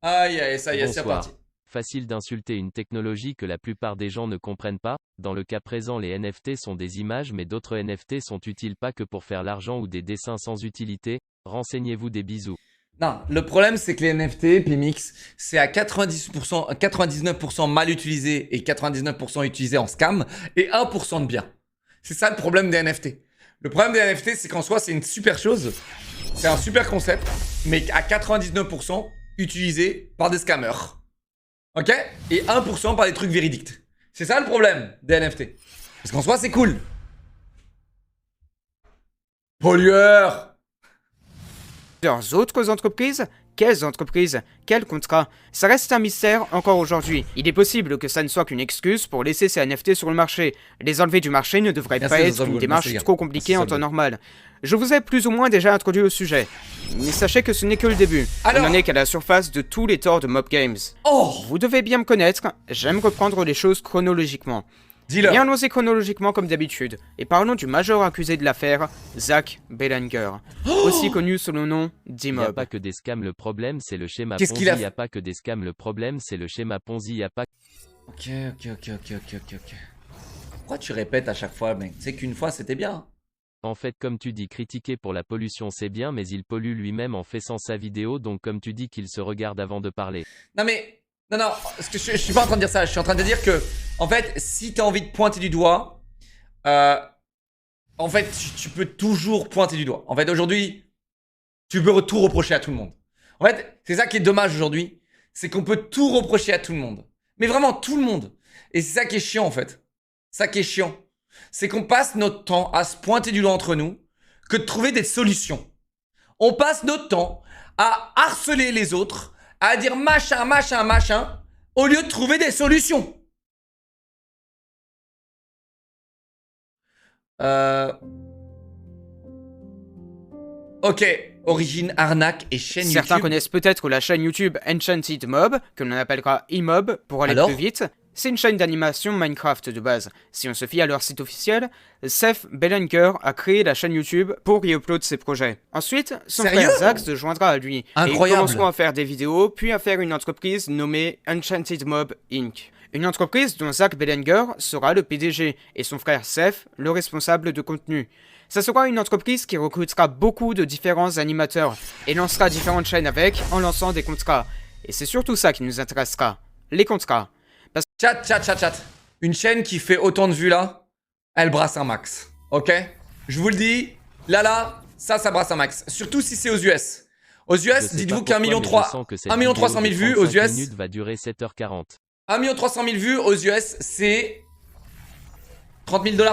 Aïe, aïe, ça y est, c'est reparti. Facile d'insulter une technologie que la plupart des gens ne comprennent pas. Dans le cas présent, les NFT sont des images, mais d'autres NFT sont utiles pas que pour faire l'argent ou des dessins sans utilité. Renseignez-vous, des bisous. Non, le problème c'est que les NFT, PMX, c'est à 99% mal utilisé et 99% utilisé en scam et 1% de bien. C'est ça le problème des NFT. Le problème des NFT, c'est qu'en soi, c'est une super chose. C'est un super concept, mais à 99%, utilisés par des scammers. Ok? Et 1% par des trucs véridiques. C'est ça le problème des NFT. Parce qu'en soi, c'est cool. Pollueur! Plusieurs autres entreprises? Quelles entreprises? Quels contrats? Ça reste un mystère encore aujourd'hui. Il est possible que ça ne soit qu'une excuse pour laisser ces NFT sur le marché. Les enlever du marché ne devrait pas être une démarche trop compliquée en temps normal. Je vous ai plus ou moins déjà introduit au sujet. Mais sachez que ce n'est que le début. Alors... On n'en est qu'à la surface de tous les torts de Mob Games. Vous devez bien me connaître, j'aime reprendre les choses chronologiquement. Et allons-y chronologiquement comme d'habitude, et parlons du majeur accusé de l'affaire, Zach Belanger, aussi connu sous le nom d'Imob. Il n'y a pas que des scams, le problème c'est le schéma Ponzi. Il n'y a pas que des scams, le problème c'est le schéma Ponzi, il n'y a pas... Ok. Pourquoi tu répètes à chaque fois, mec? C'est qu'une fois c'était bien. En fait, comme tu dis, critiquer pour la pollution c'est bien, mais il pollue lui-même en faisant sa vidéo, donc comme tu dis qu'il se regarde avant de parler. Non mais... Non, parce que je suis pas en train de dire ça, je suis en train de dire que, en fait, si t'as envie de pointer du doigt, en fait, tu peux toujours pointer du doigt. En fait, aujourd'hui, tu peux tout reprocher à tout le monde. En fait, c'est ça qui est dommage aujourd'hui, c'est qu'on peut tout reprocher à tout le monde. Mais vraiment, tout le monde. Et c'est ça qui est chiant, en fait. Ça qui est chiant. C'est qu'on passe notre temps à se pointer du doigt entre nous que de trouver des solutions. On passe notre temps à harceler les autres, à dire machin, au lieu de trouver des solutions. Ok, origine, arnaque et chaîne YouTube. Certains connaissent peut-être la chaîne YouTube Enchanted Mob, que l'on appellera Imob pour aller plus vite. C'est une chaîne d'animation Minecraft de base. Si on se fie à leur site officiel, Zach Belanger a créé la chaîne YouTube pour y upload ses projets. Ensuite, son frère Zach se joindra à lui. Incroyable. Et ils commenceront à faire des vidéos, puis à faire une entreprise nommée Enchanted Mob Inc. Une entreprise dont Zach Belanger sera le PDG et son frère Seth le responsable de contenu. Ça sera une entreprise qui recrutera beaucoup de différents animateurs et lancera différentes chaînes avec en lançant des contrats. Et c'est surtout ça qui nous intéressera, les contrats. Chat. Une chaîne qui fait autant de vues là, elle brasse un max. Ok? Je vous le dis, là, ça brasse un max. Surtout si c'est aux US. Aux US, dites-vous qu'un million 300 000 vues aux US. Va durer 7h40. 1 300 000 vues aux US, c'est 30 000 $.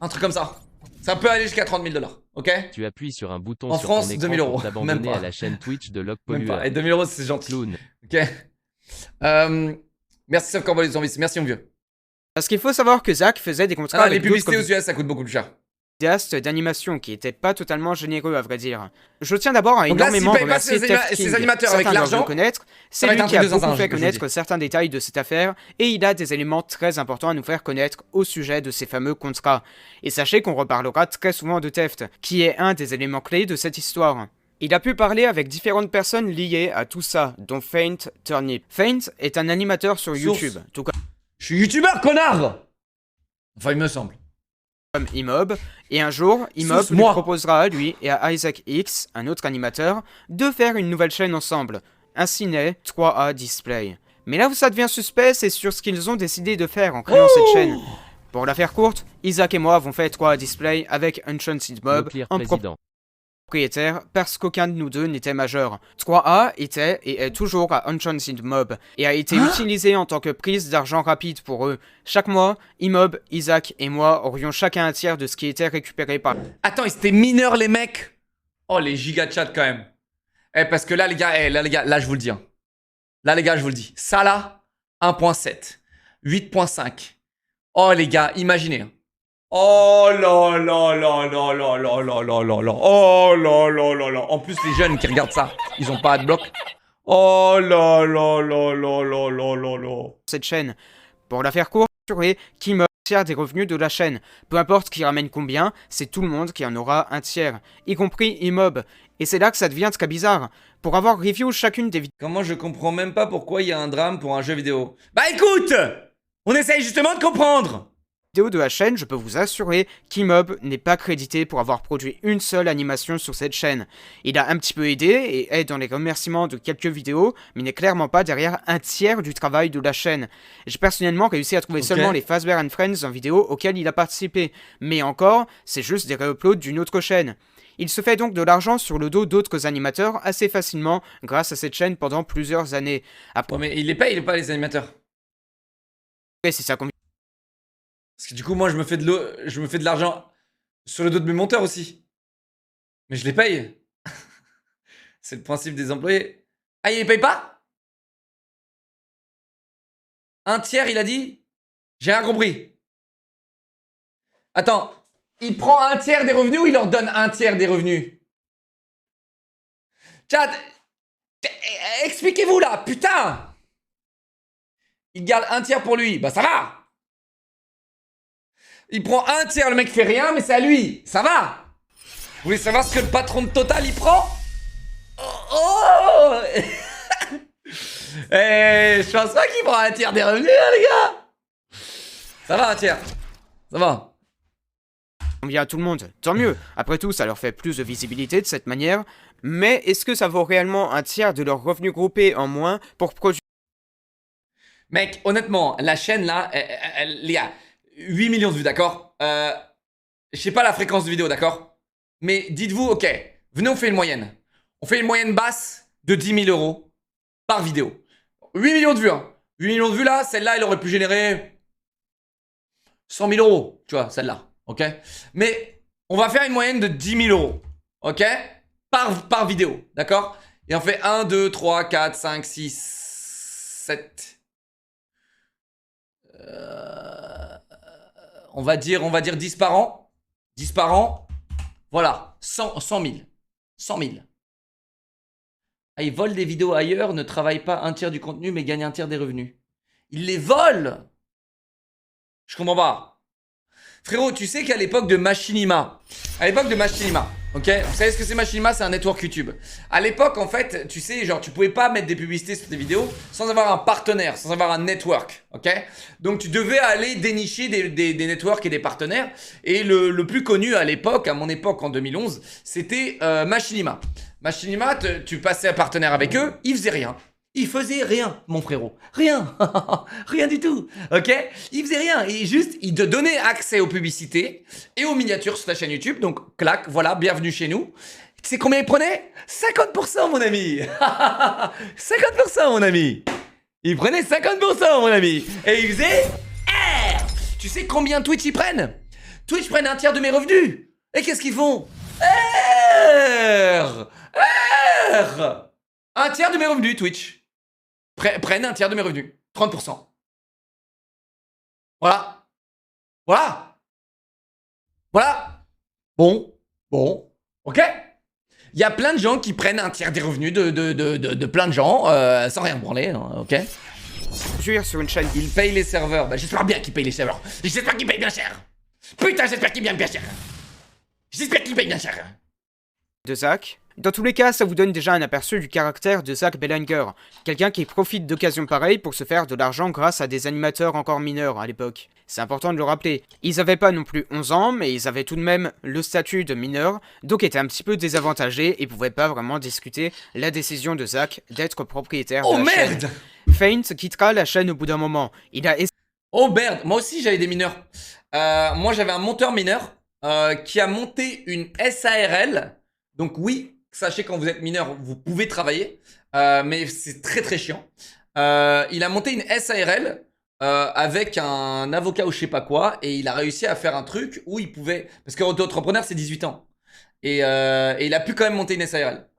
Un truc comme ça. Ça peut aller jusqu'à 30 000 $. Ok? Tu appuies sur un bouton en sur France, ton écran 2000 € pour t'abandonner à la chaîne Twitch de Log Pollueur. Et 2000 €, c'est gentil. Clown. Ok. Merci Sauf Corbeau les envies. Merci mon vieux. Parce qu'il faut savoir que Zach faisait des contrats avec les publicités aux US, ça coûte beaucoup plus cher. Vidéastes d'animation qui étaient pas totalement généreux à vrai dire. Je tiens d'abord à énormément remercier ces animateurs avec l'argent. C'est lui qui a beaucoup fait connaître certains détails de cette affaire et il a des éléments très importants à nous faire connaître au sujet de ces fameux contrats. Et sachez qu'on reparlera très souvent de theft, qui est un des éléments clés de cette histoire. Il a pu parler avec différentes personnes liées à tout ça, dont Feint Turnip. Feint est un animateur sur YouTube, tout comme... Je suis youtubeur, connard! Enfin, il me semble. Comme Imob, et un jour, Imob lui proposera à lui et à Isaac X, un autre animateur, de faire une nouvelle chaîne ensemble. Ainsi naît 3A Display. Mais là où ça devient suspect, c'est sur ce qu'ils ont décidé de faire en créant cette chaîne. Pour la faire courte, Isaac et moi avons fait 3A Display avec Enchanted Mob en propriétaire parce qu'aucun de nous deux n'était majeur. 3A était et est toujours à Enchanted Mob et a été utilisé en tant que prise d'argent rapide pour eux. Chaque mois, Imob, Isaac et moi aurions chacun un tiers de ce qui était récupéré par... Attends, ils étaient mineurs les mecs? Oh les giga chat quand même. Parce que là les gars, là je vous le dis. Là les gars, je vous le dis. Ça là, 1.7, 8.5. Oh les gars, imaginez. Oh là là là là là là là là là là. Oh là là là là. En plus, les jeunes qui regardent ça, ils ont pas adblock. Oh là là là là là là là là. Cette chaîne. Pour la faire courte, qu'Imob tire des revenus de la chaîne. Peu importe qui ramène combien, c'est tout le monde qui en aura un tiers. Y compris Imob. Et c'est là que ça devient très bizarre. Pour avoir review chacune des vidéos... Comment je comprends même pas pourquoi il y a un drame pour un jeu vidéo? Bah écoute! On essaye justement de comprendre! De la chaîne, je peux vous assurer qu'Imob n'est pas crédité pour avoir produit une seule animation sur cette chaîne. Il a un petit peu aidé et aide dans les remerciements de quelques vidéos, mais n'est clairement pas derrière un tiers du travail de la chaîne. J'ai personnellement réussi à trouver seulement les Fazbear and Friends en vidéo auxquelles il a participé, mais encore, c'est juste des réuploads d'une autre chaîne. Il se fait donc de l'argent sur le dos d'autres animateurs assez facilement grâce à cette chaîne pendant plusieurs années. Après, mais il est pas les animateurs. Ouais, c'est ça qu'on... Parce que du coup, moi, je me fais de l'argent sur le dos de mes monteurs aussi. Mais je les paye. C'est le principe des employés. Ah, il les paye pas? Un tiers, il a dit? J'ai rien compris. Attends, il prend un tiers des revenus ou il leur donne un tiers des revenus? Chat, expliquez-vous là, putain! Il garde un tiers pour lui, bah ça va! Il prend un tiers, le mec fait rien, mais c'est à lui, ça va! Vous voulez savoir ce que le patron de Total il prend? Oh je pense pas qu'il prend un tiers des revenus, hein, les gars! Ça va un tiers, ça va. Convient à tout le monde, tant mieux. Après tout, ça leur fait plus de visibilité de cette manière. Mais est-ce que ça vaut réellement un tiers de leurs revenus groupés en moins pour produire... Mec, honnêtement, la chaîne là, il y a 8 millions de vues, d'accord? Je sais pas la fréquence de vidéo, d'accord? Mais dites-vous, ok, venez on fait une moyenne. On fait une moyenne basse de 10 000 euros par vidéo. 8 millions de vues, hein. 8 millions de vues là, celle-là, elle aurait pu générer 100 000 euros, tu vois, celle-là, ok? Mais on va faire une moyenne de 10 000 euros, ok? Par vidéo, d'accord? Et on fait 1, 2, 3, 4, 5, 6, 7... on va dire 10 par an. 10 par an. Voilà. 100 000. 100 000. Ah, ils volent des vidéos ailleurs, ne travaillent pas un tiers du contenu, mais gagnent un tiers des revenus. Ils les volent. Je comprends pas. Frérot, tu sais qu'à l'époque de Machinima, ok? Vous savez ce que c'est Machinima? C'est un network YouTube. À l'époque, en fait, tu sais, genre, tu pouvais pas mettre des publicités sur tes vidéos sans avoir un partenaire, sans avoir un network, ok? Donc, tu devais aller dénicher des networks et des partenaires. Et le plus connu à l'époque, à mon époque, en 2011, c'était Machinima. Machinima, tu passais un partenaire avec eux, ils faisaient rien. Il faisait rien, mon frérot. Rien. Rien du tout. Ok? Il faisait rien. Et juste, il te donnait accès aux publicités et aux miniatures sur ta chaîne YouTube. Donc, clac, voilà, bienvenue chez nous. Tu sais combien il prenait? 50%, mon ami. 50%, mon ami. Il prenait 50%, mon ami. Et il faisait R. Tu sais combien Twitch ils prennent? Twitch prennent un tiers de mes revenus. Et qu'est-ce qu'ils font? R. Un tiers de mes revenus, Twitch. Prennent un tiers de mes revenus. 30%. Voilà. Voilà. Voilà. Bon. Ok. Il y a plein de gens qui prennent un tiers des revenus de plein de gens sans rien branler, hein, ok. Sur une chaîne. Ils payent les serveurs. Bah, j'espère bien qu'ils payent les serveurs. J'espère qu'ils payent bien cher. Putain, j'espère qu'ils payent bien cher. J'espère qu'ils payent bien cher. De Zach. Dans tous les cas, ça vous donne déjà un aperçu du caractère de Zach Belanger, quelqu'un qui profite d'occasions pareilles pour se faire de l'argent grâce à des animateurs encore mineurs à l'époque. C'est important de le rappeler. Ils avaient pas non plus 11 ans, mais ils avaient tout de même le statut de mineur, donc étaient un petit peu désavantagés et pouvaient pas vraiment discuter la décision de Zach d'être propriétaire de la chaîne. Merde! Feint quittera la chaîne au bout d'un moment. Il a... Oh merde, moi aussi j'avais des mineurs. Moi j'avais un monteur mineur qui a monté une SARL. Donc oui, sachez quand vous êtes mineur, vous pouvez travailler, mais c'est très très chiant. Il a monté une SARL avec un avocat ou je sais pas quoi, et il a réussi à faire un truc où il pouvait... Parce que auto-entrepreneur c'est 18 ans. Et il a pu quand même monter une SARL.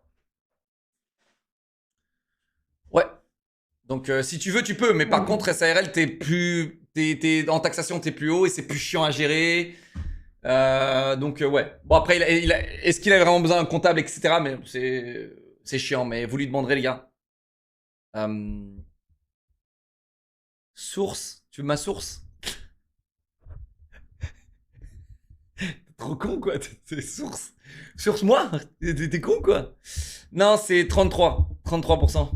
Ouais. Donc si tu veux, tu peux, mais par contre SARL, t'es en taxation, t'es plus haut et c'est plus chiant à gérer. Donc ouais. Bon après, est-ce qu'il a vraiment besoin d'un comptable, etc. Mais c'est chiant, mais vous lui demanderez les gars. Source. Tu veux ma source? T'es trop con quoi. T'es source. Source moi? T'es con quoi? Non, c'est 33%.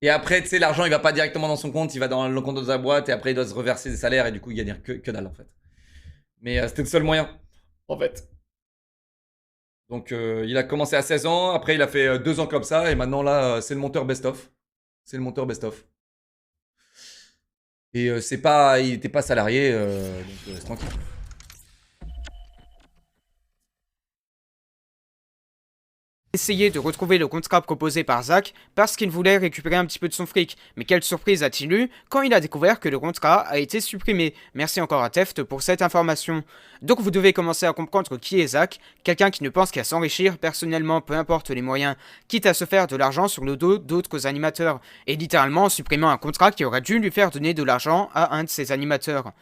Et après, tu sais, l'argent il va pas directement dans son compte, il va dans le compte de sa boîte et après il doit se reverser des salaires et du coup il gagne que dalle en fait. Mais c'était le seul moyen, en fait. Donc, il a commencé à 16 ans. Après, il a fait 2 ans comme ça. Et maintenant, là, c'est le monteur best-of. C'est le monteur best-of. Et il n'était pas salarié. Donc, c'est tranquille. Essayer de retrouver le contrat proposé par Zach parce qu'il voulait récupérer un petit peu de son fric. Mais quelle surprise a-t-il eu quand il a découvert que le contrat a été supprimé. Merci encore à Teft pour cette information. Donc vous devez commencer à comprendre qui est Zach, quelqu'un qui ne pense qu'à s'enrichir personnellement, peu importe les moyens, quitte à se faire de l'argent sur le dos d'autres animateurs, et littéralement en supprimant un contrat qui aurait dû lui faire donner de l'argent à un de ses animateurs.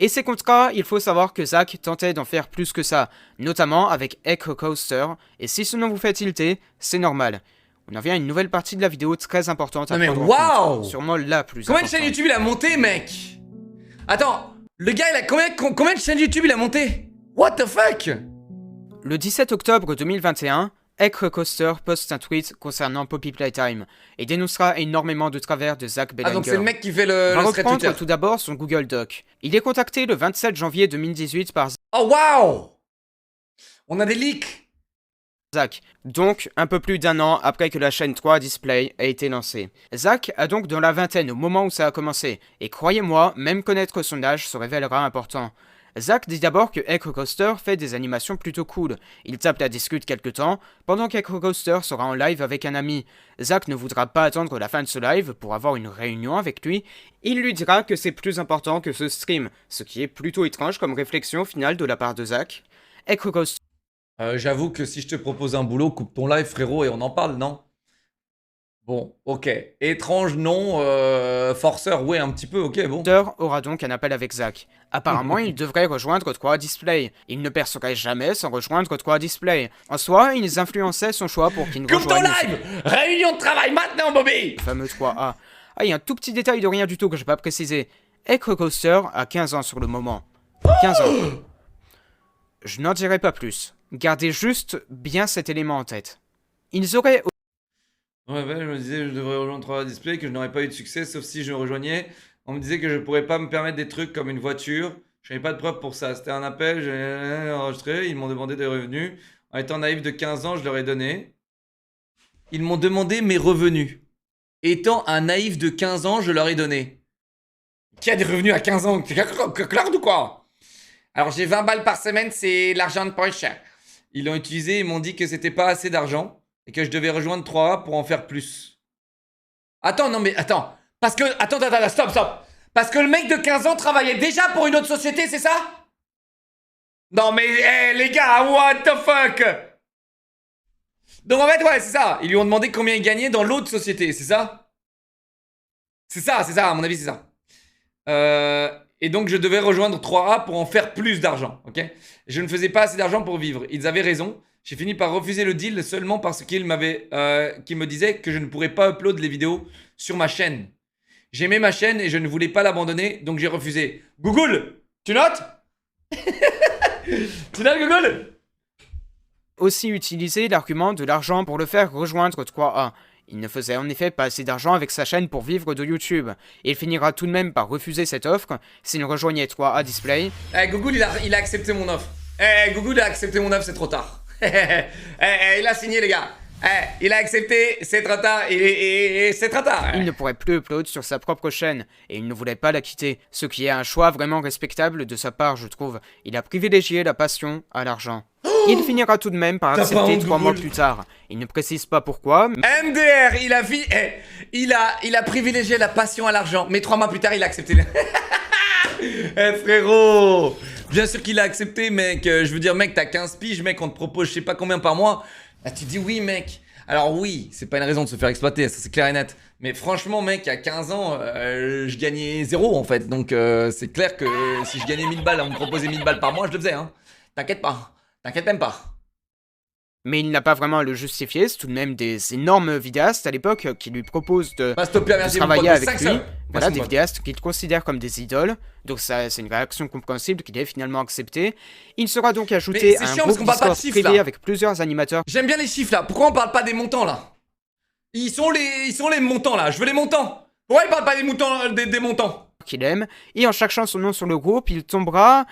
Et ces contrats, il faut savoir que Zach tentait d'en faire plus que ça, notamment avec Echo Coaster, et si ce nom vous fait tilter, c'est normal. On en vient à une nouvelle partie de la vidéo très importante à prendre en compte, sûrement la plus importante. Combien de chaînes YouTube il a monté, mec? Attends, le gars il a combien de chaînes YouTube il a monté? What the fuck? Le 17 octobre 2021, Echo Coaster poste un tweet concernant Poppy Playtime et dénoncera énormément de travers de Zach Belanger. Ah donc c'est le mec qui fait le va thread reprendre Twitter. tout d'abord son Google Doc. Il est contacté le 27 janvier 2018 par Oh waouh! On a des leaks. Zach, donc un peu plus d'un an après que la chaîne 3 Display a été lancée. Zach a donc dans la vingtaine au moment où ça a commencé, et croyez-moi, même connaître son âge se révélera important. Zach dit d'abord que Echo Coaster fait des animations plutôt cool. Il tape la discute quelque temps, pendant qu'Echo Coaster sera en live avec un ami. Zach ne voudra pas attendre la fin de ce live pour avoir une réunion avec lui. Il lui dira que c'est plus important que ce stream, ce qui est plutôt étrange comme réflexion finale de la part de Zach. Echo Coaster... J'avoue que si je te propose un boulot, coupe ton live frérot et on en parle, non? Bon, ok. Étrange, non. Forceur, ouais, un petit peu, ok, bon. aura donc un appel avec Zach. Apparemment, il devrait rejoindre 3 Display. Il ne percerait jamais sans rejoindre 3 Display. En soi, ils influençaient son choix pour qu'il ne Coupe ton rejoigne... live! Réunion de travail maintenant, Bobby! Le fameux 3A. Ah, il y a un tout petit détail de rien du tout que je n'ai pas précisé. Echo Coaster a 15 ans sur le moment. 15 ans. Je n'en dirai pas plus. Gardez juste bien cet élément en tête. Ils auraient... Ouais, je me disais que je devrais rejoindre 3 Display, que je n'aurais pas eu de succès, sauf si je rejoignais. On me disait que je pourrais pas me permettre des trucs comme une voiture. Je n'avais pas de preuves pour ça. C'était un appel, j'ai enregistré, ils m'ont demandé des revenus. En étant naïf de 15 ans, je leur ai donné. Ils m'ont demandé mes revenus. Étant un naïf de 15 ans, je leur ai donné. Qui a des revenus à 15 ans? C'est clair ou quoi? Alors j'ai 20 balles par semaine, c'est l'argent de poche. Ils l'ont utilisé, ils m'ont dit que c'était pas assez d'argent. Et que je devais rejoindre 3A pour en faire plus. Attends, non mais attends. Parce que... Attends, stop. Parce que le mec de 15 ans travaillait déjà pour une autre société, c'est ça? Non mais, les gars, what the fuck? Donc en fait, ouais, c'est ça. Ils lui ont demandé combien il gagnait dans l'autre société, c'est ça? C'est ça, à mon avis, c'est ça. Et donc je devais rejoindre 3A pour en faire plus d'argent, ok? Je ne faisais pas assez d'argent pour vivre. Ils avaient raison. J'ai fini par refuser le deal seulement parce qu'il me disait que je ne pourrais pas upload les vidéos sur ma chaîne. J'aimais ma chaîne et je ne voulais pas l'abandonner, donc j'ai refusé. Google, tu notes? Tu notes, Google? Aussi utiliser l'argument de l'argent pour le faire rejoindre 3A. Il ne faisait en effet pas assez d'argent avec sa chaîne pour vivre de YouTube. Il finira tout de même par refuser cette offre s'il rejoignait 3A Display. Google, il a accepté mon offre. Google a accepté mon offre, c'est trop tard. Il a signé, les gars. Il a accepté, c'est trop tard. Et c'est trop tard. Il ne pourrait plus upload sur sa propre chaîne, et il ne voulait pas la quitter, ce qui est un choix vraiment respectable de sa part, je trouve. Il a privilégié la passion à l'argent. Il finira tout de même par accepter 3 mois plus tard. Il ne précise pas pourquoi. MDR, il a privilégié la passion à l'argent, mais 3 mois plus tard, il a accepté. Frérot! Bien sûr qu'il a accepté, mec. Je veux dire, mec, t'as 15 piges, mec, on te propose je sais pas combien par mois. Bah, tu dis oui, mec. Alors oui, c'est pas une raison de se faire exploiter, ça c'est clair et net. Mais franchement, mec, à 15 ans, je gagnais 0 en fait. Donc c'est clair que si je gagnais 1000 balles, on me proposait 1000 balles par mois, je le faisais, hein. T'inquiète pas. T'inquiète même pas. Mais il n'a pas vraiment à le justifier, c'est tout de même des énormes vidéastes à l'époque qui lui proposent de travailler avec lui. Voilà, des vidéastes qu'il considère comme des idoles. Donc ça, c'est une réaction compréhensible qu'il ait finalement acceptée. Il sera donc ajouté à un groupe Discord privé avec plusieurs animateurs. J'aime bien les chiffres là, pourquoi on parle pas des montants là? Ils sont les montants là, je veux les montants. Pourquoi il parle pas des montants? Qu'il aime, et en cherchant son nom sur le groupe, il tombera...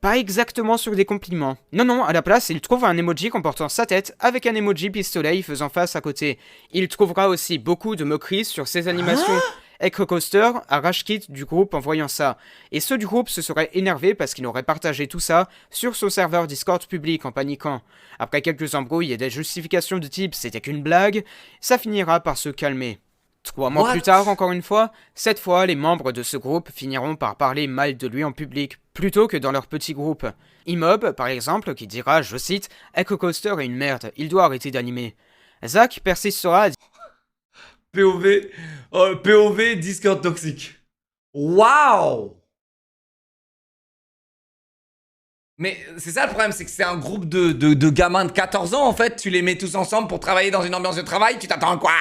pas exactement sur des compliments. Non, à la place, il trouve un emoji comportant sa tête avec un emoji pistolet faisant face à côté. Il trouvera aussi beaucoup de moqueries sur ses animations. Echo-Coaster a rage quit du groupe en voyant ça. Et ceux du groupe se seraient énervés parce qu'il aurait partagé tout ça sur son serveur Discord public en paniquant. Après quelques embrouilles et des justifications de type c'était qu'une blague, ça finira par se calmer. 3 mois plus tard, encore une fois, cette fois, les membres de ce groupe finiront par parler mal de lui en public, plutôt que dans leur petit groupe. Imob, par exemple, qui dira, je cite, « Echo-Coaster est une merde, il doit arrêter d'animer ». Zach persistera à POV Discord toxique. Waouh! Mais c'est ça le problème, c'est que c'est un groupe de gamins de 14 ans en fait. Tu les mets tous ensemble pour travailler dans une ambiance de travail, tu t'attends à quoi?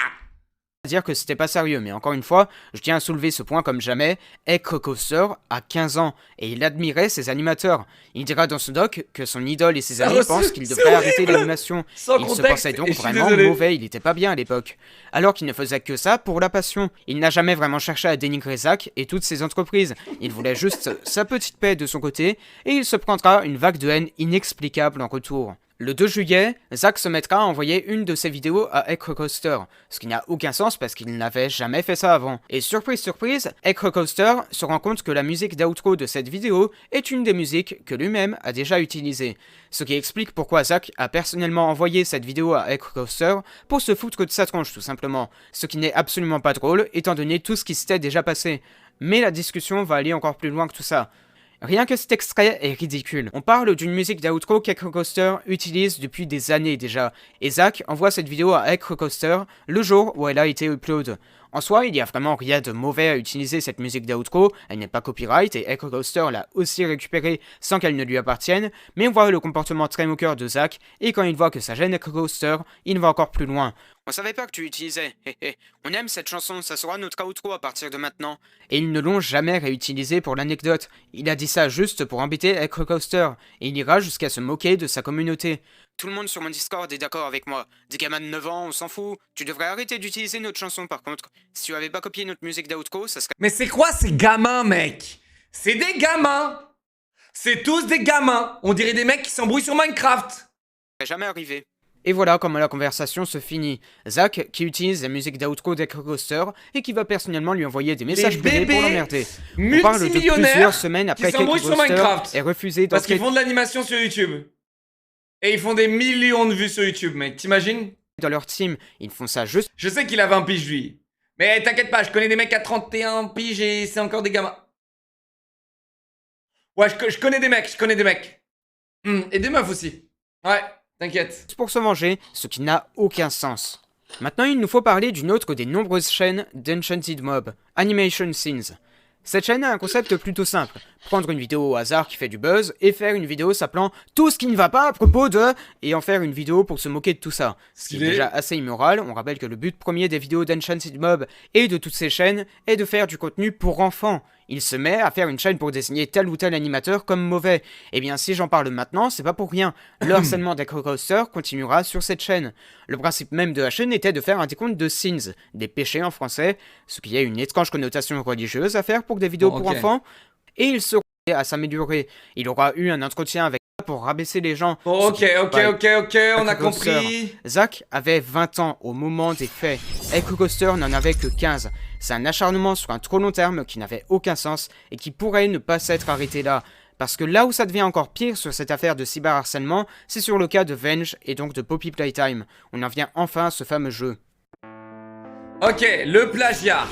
dire que c'était pas sérieux, mais encore une fois, je tiens à soulever ce point comme jamais, Echo-Coaster a 15 ans, et il admirait ses animateurs. Il dira dans ce doc que son idole et ses amis pensent qu'il devrait arrêter l'animation. Il se pensait donc vraiment mauvais, il était pas bien à l'époque. Alors qu'il ne faisait que ça pour la passion. Il n'a jamais vraiment cherché à dénigrer Zach et toutes ses entreprises. Il voulait juste sa petite paix de son côté, et il se prendra une vague de haine inexplicable en retour. Le 2 juillet, Zach se mettra à envoyer une de ses vidéos à Echo-Coaster, ce qui n'a aucun sens parce qu'il n'avait jamais fait ça avant. Et surprise surprise, Echo-Coaster se rend compte que la musique d'outro de cette vidéo est une des musiques que lui-même a déjà utilisées. Ce qui explique pourquoi Zach a personnellement envoyé cette vidéo à Echo-Coaster pour se foutre de sa tronche tout simplement. Ce qui n'est absolument pas drôle étant donné tout ce qui s'était déjà passé. Mais la discussion va aller encore plus loin que tout ça. Rien que cet extrait est ridicule. On parle d'une musique d'outro qu'Echo-Coaster utilise depuis des années déjà, et Zach envoie cette vidéo à Echo-Coaster le jour où elle a été upload. En soi, il n'y a vraiment rien de mauvais à utiliser cette musique d'outro, elle n'est pas copyright et Echo-Coaster l'a aussi récupérée sans qu'elle ne lui appartienne, mais on voit le comportement très moqueur de Zach, et quand il voit que ça gêne Echo-Coaster, il va encore plus loin. On savait pas que tu utilisais, on aime cette chanson, ça sera notre outro à partir de maintenant. Et ils ne l'ont jamais réutilisé pour l'anecdote, il a dit ça juste pour embêter Echo-Coaster, et il ira jusqu'à se moquer de sa communauté. Tout le monde sur mon Discord est d'accord avec moi. Des gamins de 9 ans, on s'en fout. Tu devrais arrêter d'utiliser notre chanson par contre. Si tu avais pas copié notre musique d'outro, ça serait... Mais c'est quoi ces gamins, mec? C'est des gamins! C'est tous des gamins! On dirait des mecs qui s'embrouillent sur Minecraft! Jamais arrivé. Et voilà comment la conversation se finit. Zach, qui utilise la musique d'outro d'Echo-Coaster et qui va personnellement lui envoyer des messages privés pour l'emmerder. On parle de plusieurs semaines après qu'Echo-Coaster ait refusé parce qu'ils font de l'animation sur YouTube. Et ils font des millions de vues sur YouTube, mec. T'imagines? Dans leur team, ils font ça juste... Je sais qu'il a 20 piges, lui. Mais t'inquiète pas, je connais des mecs à 31 piges et c'est encore des gamins. Ouais, je connais des mecs, Et des meufs aussi. Ouais, t'inquiète. Pour se venger, ce qui n'a aucun sens. Maintenant, il nous faut parler d'une autre des nombreuses chaînes d'Enchanted Mob, Animation Scenes. Cette chaîne a un concept plutôt simple, prendre une vidéo au hasard qui fait du buzz et faire une vidéo s'appelant « Tout ce qui ne va pas à propos de... » et en faire une vidéo pour se moquer de tout ça. Ce qui est déjà assez immoral, on rappelle que le but premier des vidéos d'Enchanted Mob et de toutes ces chaînes est de faire du contenu pour enfants. Il se met à faire une chaîne pour désigner tel ou tel animateur comme mauvais. Eh bien si j'en parle maintenant, c'est pas pour rien. Le harcèlement d'Echo-Coaster continuera sur cette chaîne. Le principe même de la chaîne était de faire un décompte de sins, des péchés en français, ce qui a une étrange connotation religieuse à faire pour des vidéos pour enfants, et il sera à s'améliorer. Il aura eu un entretien avec pour rabaisser les gens. Ok, on a compris. Zach avait 20 ans au moment des faits. Echo-Coaster n'en avait que 15. C'est un acharnement sur un trop long terme qui n'avait aucun sens et qui pourrait ne pas s'être arrêté là. Parce que là où ça devient encore pire sur cette affaire de cyberharcèlement, c'est sur le cas de Venge et donc de Poppy Playtime. On en vient enfin à ce fameux jeu. Ok, le plagiat.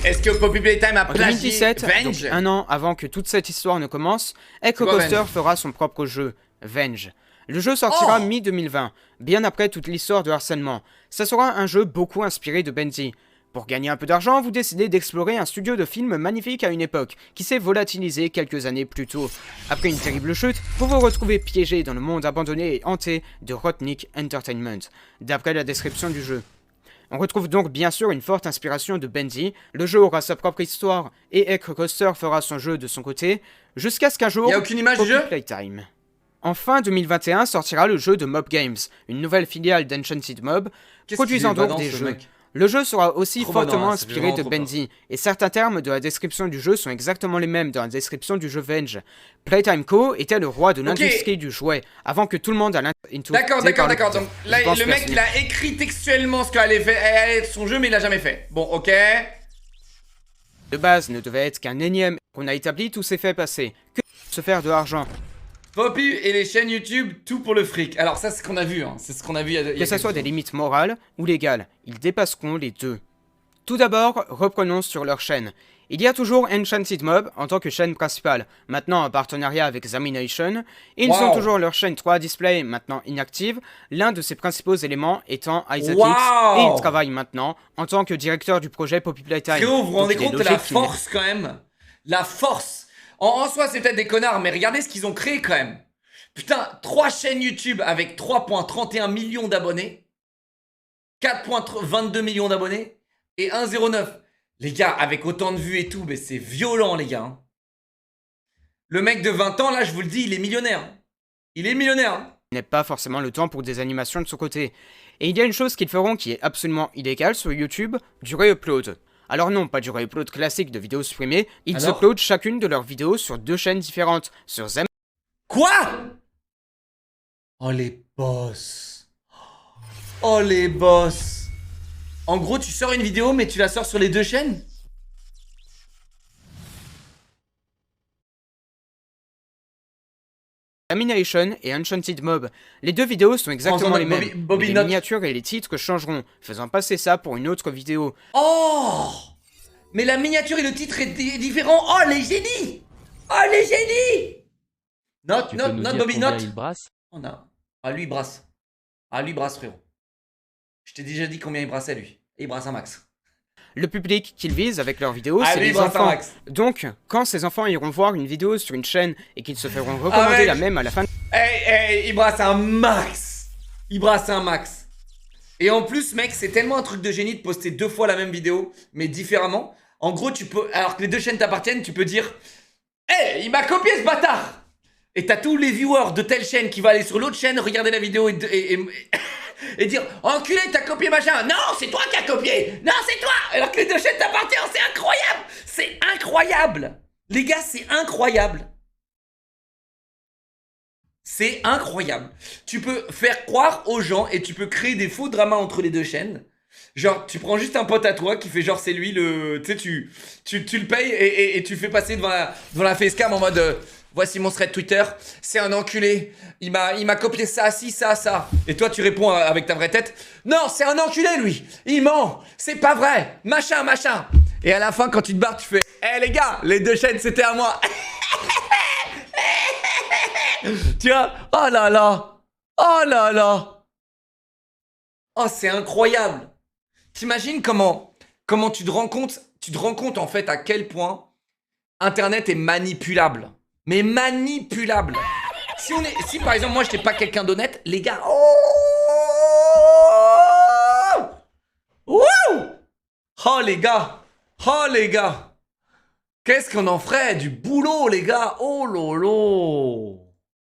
Est-ce que Poppy Playtime a plagié 2017, Venge? Donc un an avant que toute cette histoire ne commence, Echo-Coaster fera son propre jeu, Venge. Le jeu sortira mi-2020, bien après toute l'histoire de harcèlement. Ça sera un jeu beaucoup inspiré de Bendy. Pour gagner un peu d'argent, vous décidez d'explorer un studio de films magnifique à une époque, qui s'est volatilisé quelques années plus tôt. Après une terrible chute, vous vous retrouvez piégé dans le monde abandonné et hanté de Rotnik Entertainment, d'après la description du jeu. On retrouve donc bien sûr une forte inspiration de Bendy, le jeu aura sa propre histoire, et Echo-Coaster fera son jeu de son côté, jusqu'à ce qu'un jour, y a aucune image du jeu Playtime. En fin 2021 sortira le jeu de Mob Games, une nouvelle filiale d'Enchanted Mob, produisant donc des jeux. Le jeu sera aussi fortement inspiré de Bendy, et certains termes de la description du jeu sont exactement les mêmes dans la description du jeu Venge. Playtime Co. était le roi de l'industrie du jouet, avant que tout le monde allait into... D'accord. Donc là, le mec, il a écrit textuellement ce qu'allait être son jeu, mais il l'a jamais fait. Bon, ok. de base ne devait être qu'un énième, qu'on a établi tout s'est fait passer. Que se faire de l'argent. Poppy et les chaînes YouTube, tout pour le fric. Alors ça c'est ce qu'on a vu, hein. C'est ce qu'on a vu il y a Que ce soit des limites morales ou légales, ils dépasseront les deux. Tout d'abord, reprenons sur leur chaîne. Il y a toujours Enchanted Mob en tant que chaîne principale, maintenant en partenariat avec Zamination, et ils ont toujours leur chaîne 3 Display, maintenant inactive, l'un de ses principaux éléments étant Isaac X, et il travaille maintenant en tant que directeur du projet Poppy Playtime. Frérot, vous vous rendez compte de la force quand même? La force! En soi, c'est peut-être des connards, mais regardez ce qu'ils ont créé quand même. Putain, 3 chaînes YouTube avec 3,31 millions d'abonnés, 4,22 millions d'abonnés, et 1,09. Les gars, avec autant de vues et tout, mais c'est violent, les gars. Hein. Le mec de 20 ans, là, je vous le dis, il est millionnaire. Il est millionnaire. Hein. Il n'a pas forcément le temps pour des animations de son côté. Et il y a une chose qu'ils feront qui est absolument illégale sur YouTube, du re-upload. Alors non, pas du re-upload classique de vidéos supprimées, ils uploadent chacune de leurs vidéos sur 2 chaînes différentes, sur Zem... Quoi? Oh les boss. Oh les boss. En gros, tu sors une vidéo, mais tu la sors sur les 2 chaînes? Zamination et Enchanted Mob. Les 2 vidéos sont exactement les mêmes. Les miniatures et les titres changeront, faisant passer ça pour une autre vidéo. Oh! Mais la miniature et le titre est différent. Oh les génies! Oh les génies! Note, Bobby, note. Il brasse? Oh non. Ah lui il brasse. Ah lui il brasse, frérot. Je t'ai déjà dit combien il brassait lui. Et il brasse un max. Le public qu'ils visent avec leurs vidéos, c'est les enfants. Donc, quand ces enfants iront voir une vidéo sur une chaîne et qu'ils se feront recommander la même à la fin... il brasse un max. Il brasse un max. Et en plus, mec, c'est tellement un truc de génie de poster 2 fois la même vidéo, mais différemment. En gros, tu peux... Alors que les 2 chaînes t'appartiennent, tu peux dire... il m'a copié ce bâtard. Et t'as tous les viewers de telle chaîne qui vont aller sur l'autre chaîne, regarder la vidéo et dire enculé, t'as copié machin. Non, c'est toi qui as copié. Non, c'est toi. Alors que les 2 chaînes t'appartiennent, c'est incroyable. C'est incroyable. Les gars, c'est incroyable. C'est incroyable. Tu peux faire croire aux gens et tu peux créer des faux dramas entre les 2 chaînes. Genre, tu prends juste un pote à toi qui fait genre c'est lui le... Tu sais, tu le payes et tu fais passer devant la facecam en mode... Voici mon thread Twitter, c'est un enculé, il m'a copié ça, ci, ça, ça. Et toi tu réponds avec ta vraie tête, non c'est un enculé lui, il ment, c'est pas vrai, machin, machin. Et à la fin quand tu te barres tu fais, les gars, les 2 chaînes c'était à moi. Tu vois, oh là là, oh là là. Oh c'est incroyable. T'imagines comment tu te rends compte en fait à quel point Internet est manipulable. Mais manipulable. Si par exemple moi j'étais pas quelqu'un d'honnête, les gars. Oh les gars. Oh les gars. Qu'est-ce qu'on en ferait? Du boulot les gars. Oh lolo.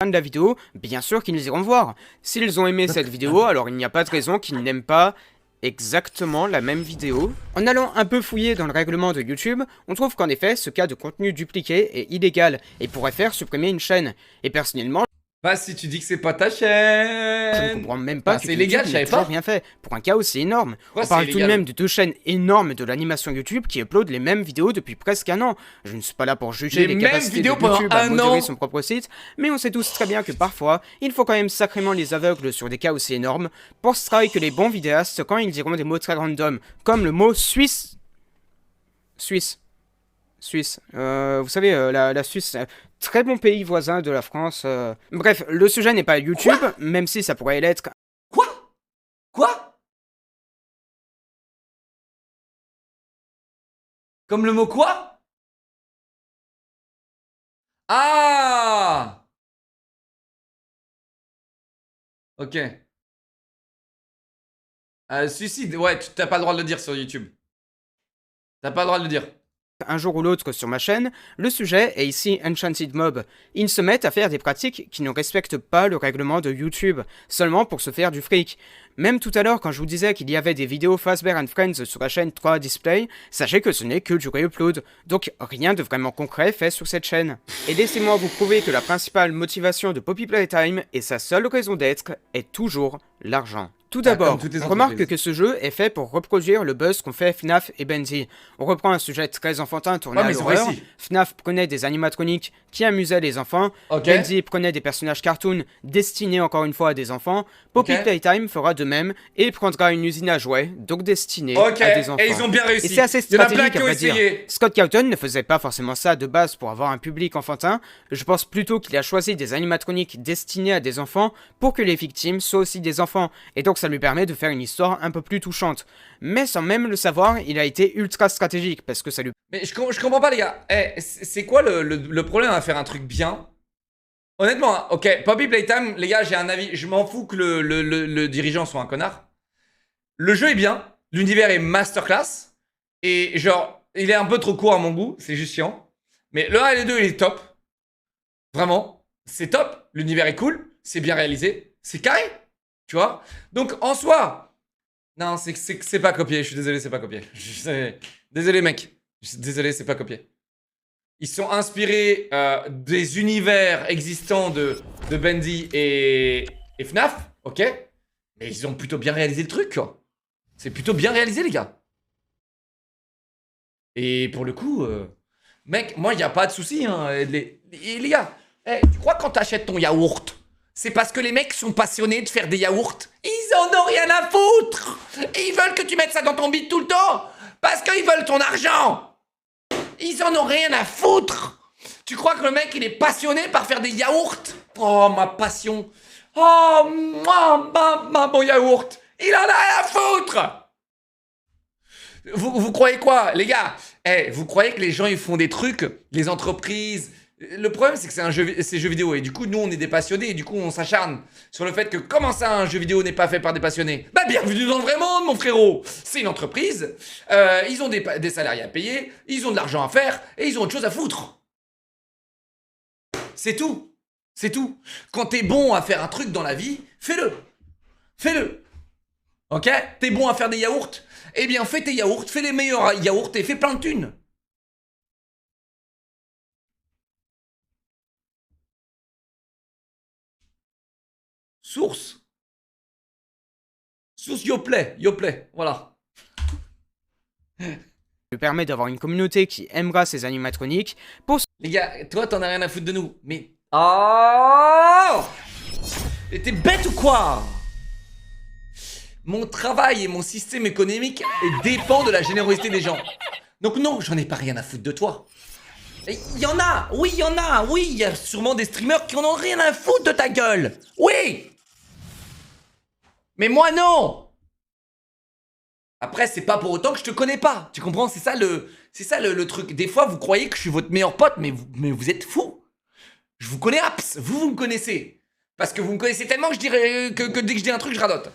De la vidéo, bien sûr qu'ils iront voir. S'ils ont aimé cette vidéo, alors il n'y a pas de raison qu'ils n'aiment pas exactement la même vidéo. En allant un peu fouiller dans le règlement de YouTube, on trouve qu'en effet, ce cas de contenu dupliqué est illégal et pourrait faire supprimer une chaîne. Et personnellement... Bah si tu dis que c'est pas ta chaîne... Je ne comprends même pas que c'est illégal, je savais pas. Rien fait. Pour un cas aussi énorme. On parle tout de même de 2 chaînes énormes de l'animation YouTube qui uploadent les mêmes vidéos depuis presque un an. Je ne suis pas là pour juger les capacités de YouTube à modérer son propre site, mais on sait tous très bien que parfois, il faut quand même sacrément les aveugles sur des cas aussi énormes pour strike les bons vidéastes quand ils diront des mots très random, comme le mot Suisse. Vous savez, la Suisse, très bon pays voisin de la France. Bref, le sujet n'est pas YouTube, même si ça pourrait l'être. Quoi? Comme le mot quoi? Ah! Ok. Suicide, ouais, t'as pas le droit de le dire sur YouTube. T'as pas le droit de le dire. Un jour ou l'autre sur ma chaîne, le sujet est ici Enchanted Mob. Ils se mettent à faire des pratiques qui ne respectent pas le règlement de YouTube, seulement pour se faire du fric. Même tout à l'heure quand je vous disais qu'il y avait des vidéos Fazbear and Friends sur la chaîne 3 Display, sachez que ce n'est que du re-upload, donc rien de vraiment concret fait sur cette chaîne. Et laissez-moi vous prouver que la principale motivation de Poppy Playtime et sa seule raison d'être est toujours l'argent. Tout d'abord, comme toutes les on remarque entreprises. que ce jeu est fait pour reproduire le buzz qu'ont fait FNAF et Bendy. On reprend un sujet très enfantin tourné Ouais, à mais ils ont l'horreur. réussi. FNAF prenait des animatroniques qui amusaient les enfants. Ok. Bendy prenait des personnages cartoon destinés encore une fois à des enfants. Poppy Ok. Playtime fera de même et prendra une usine à jouets, donc destinée Ok, à des enfants. et ils ont bien réussi. Et c'est assez Il y en a plein stratégique qui à ont vrai dire. essayé. Scott Cawthon ne faisait pas forcément ça de base pour avoir un public enfantin. Je pense plutôt qu'il a choisi des animatroniques destinés à des enfants pour que les victimes soient aussi des enfants. Et donc ça lui permet de faire une histoire un peu plus touchante. Mais sans même le savoir, il a été ultra stratégique parce que ça lui... Mais je comprends pas, les gars. Eh, c'est quoi le problème à faire un truc bien? Honnêtement, hein, ok, Poppy Playtime, les gars, j'ai un avis. Je m'en fous que le dirigeant soit un connard. Le jeu est bien, l'univers est masterclass. Et genre, il est un peu trop court à mon goût, c'est juste chiant. Mais le 1 et le 2, il est top. Vraiment, c'est top. L'univers est cool, c'est bien réalisé, c'est carré. Tu vois? Donc en soi, non, c'est pas copié. Je suis désolé, c'est pas copié. Désolé, mec. Désolé, c'est pas copié. Ils sont inspirés des univers existants de Bendy et FNAF, ok? Mais ils ont plutôt bien réalisé le truc, quoi. C'est plutôt bien réalisé, les gars. Et pour le coup, mec, moi, il n'y a pas de souci. Hein. Les gars, tu crois quand t'achètes ton yaourt, c'est parce que les mecs sont passionnés de faire des yaourts? Ils en ont rien à foutre! Et ils veulent que tu mettes ça dans ton bide tout le temps! Parce qu'ils veulent ton argent! Ils en ont rien à foutre! Tu crois que le mec, il est passionné par faire des yaourts? Oh, ma passion! Oh, moi, ma bon yaourt! Il en a rien à foutre! Vous croyez quoi, les gars? Vous croyez que les gens, ils font des trucs, les entreprises... Le problème, c'est que c'est jeux vidéo. Et du coup, nous, on est des passionnés. Et du coup, on s'acharne sur le fait que comment ça, un jeu vidéo n'est pas fait par des passionnés? Bah, bienvenue dans le vrai monde, mon frérot. C'est une entreprise. Ils ont des salariés à payer. Ils ont de l'argent à faire. Et ils ont autre chose à foutre. C'est tout. C'est tout. Quand t'es bon à faire un truc dans la vie, fais-le. Fais-le. Ok? T'es bon à faire des yaourts? Eh bien, fais tes yaourts. Fais les meilleurs yaourts et fais plein de thunes. Source Yoplait, voilà. lui permet d'avoir une communauté qui aimera ces animatroniques pour... Les gars, toi t'en as rien à foutre de nous, mais... Oh! Et t'es bête ou quoi? Mon travail et mon système économique dépend de la générosité des gens. Donc non, j'en ai pas rien à foutre de toi. Il y en a, oui, il y en a, oui, il y a sûrement des streamers qui en ont rien à foutre de ta gueule. Oui! Mais moi non! Après, c'est pas pour autant que je te connais pas. Tu comprends? C'est ça le truc. Des fois, vous croyez que je suis votre meilleur pote, mais vous êtes fous. Je vous connais abs. Vous me connaissez. Parce que vous me connaissez tellement que je dirais que dès que je dis un truc, je radote.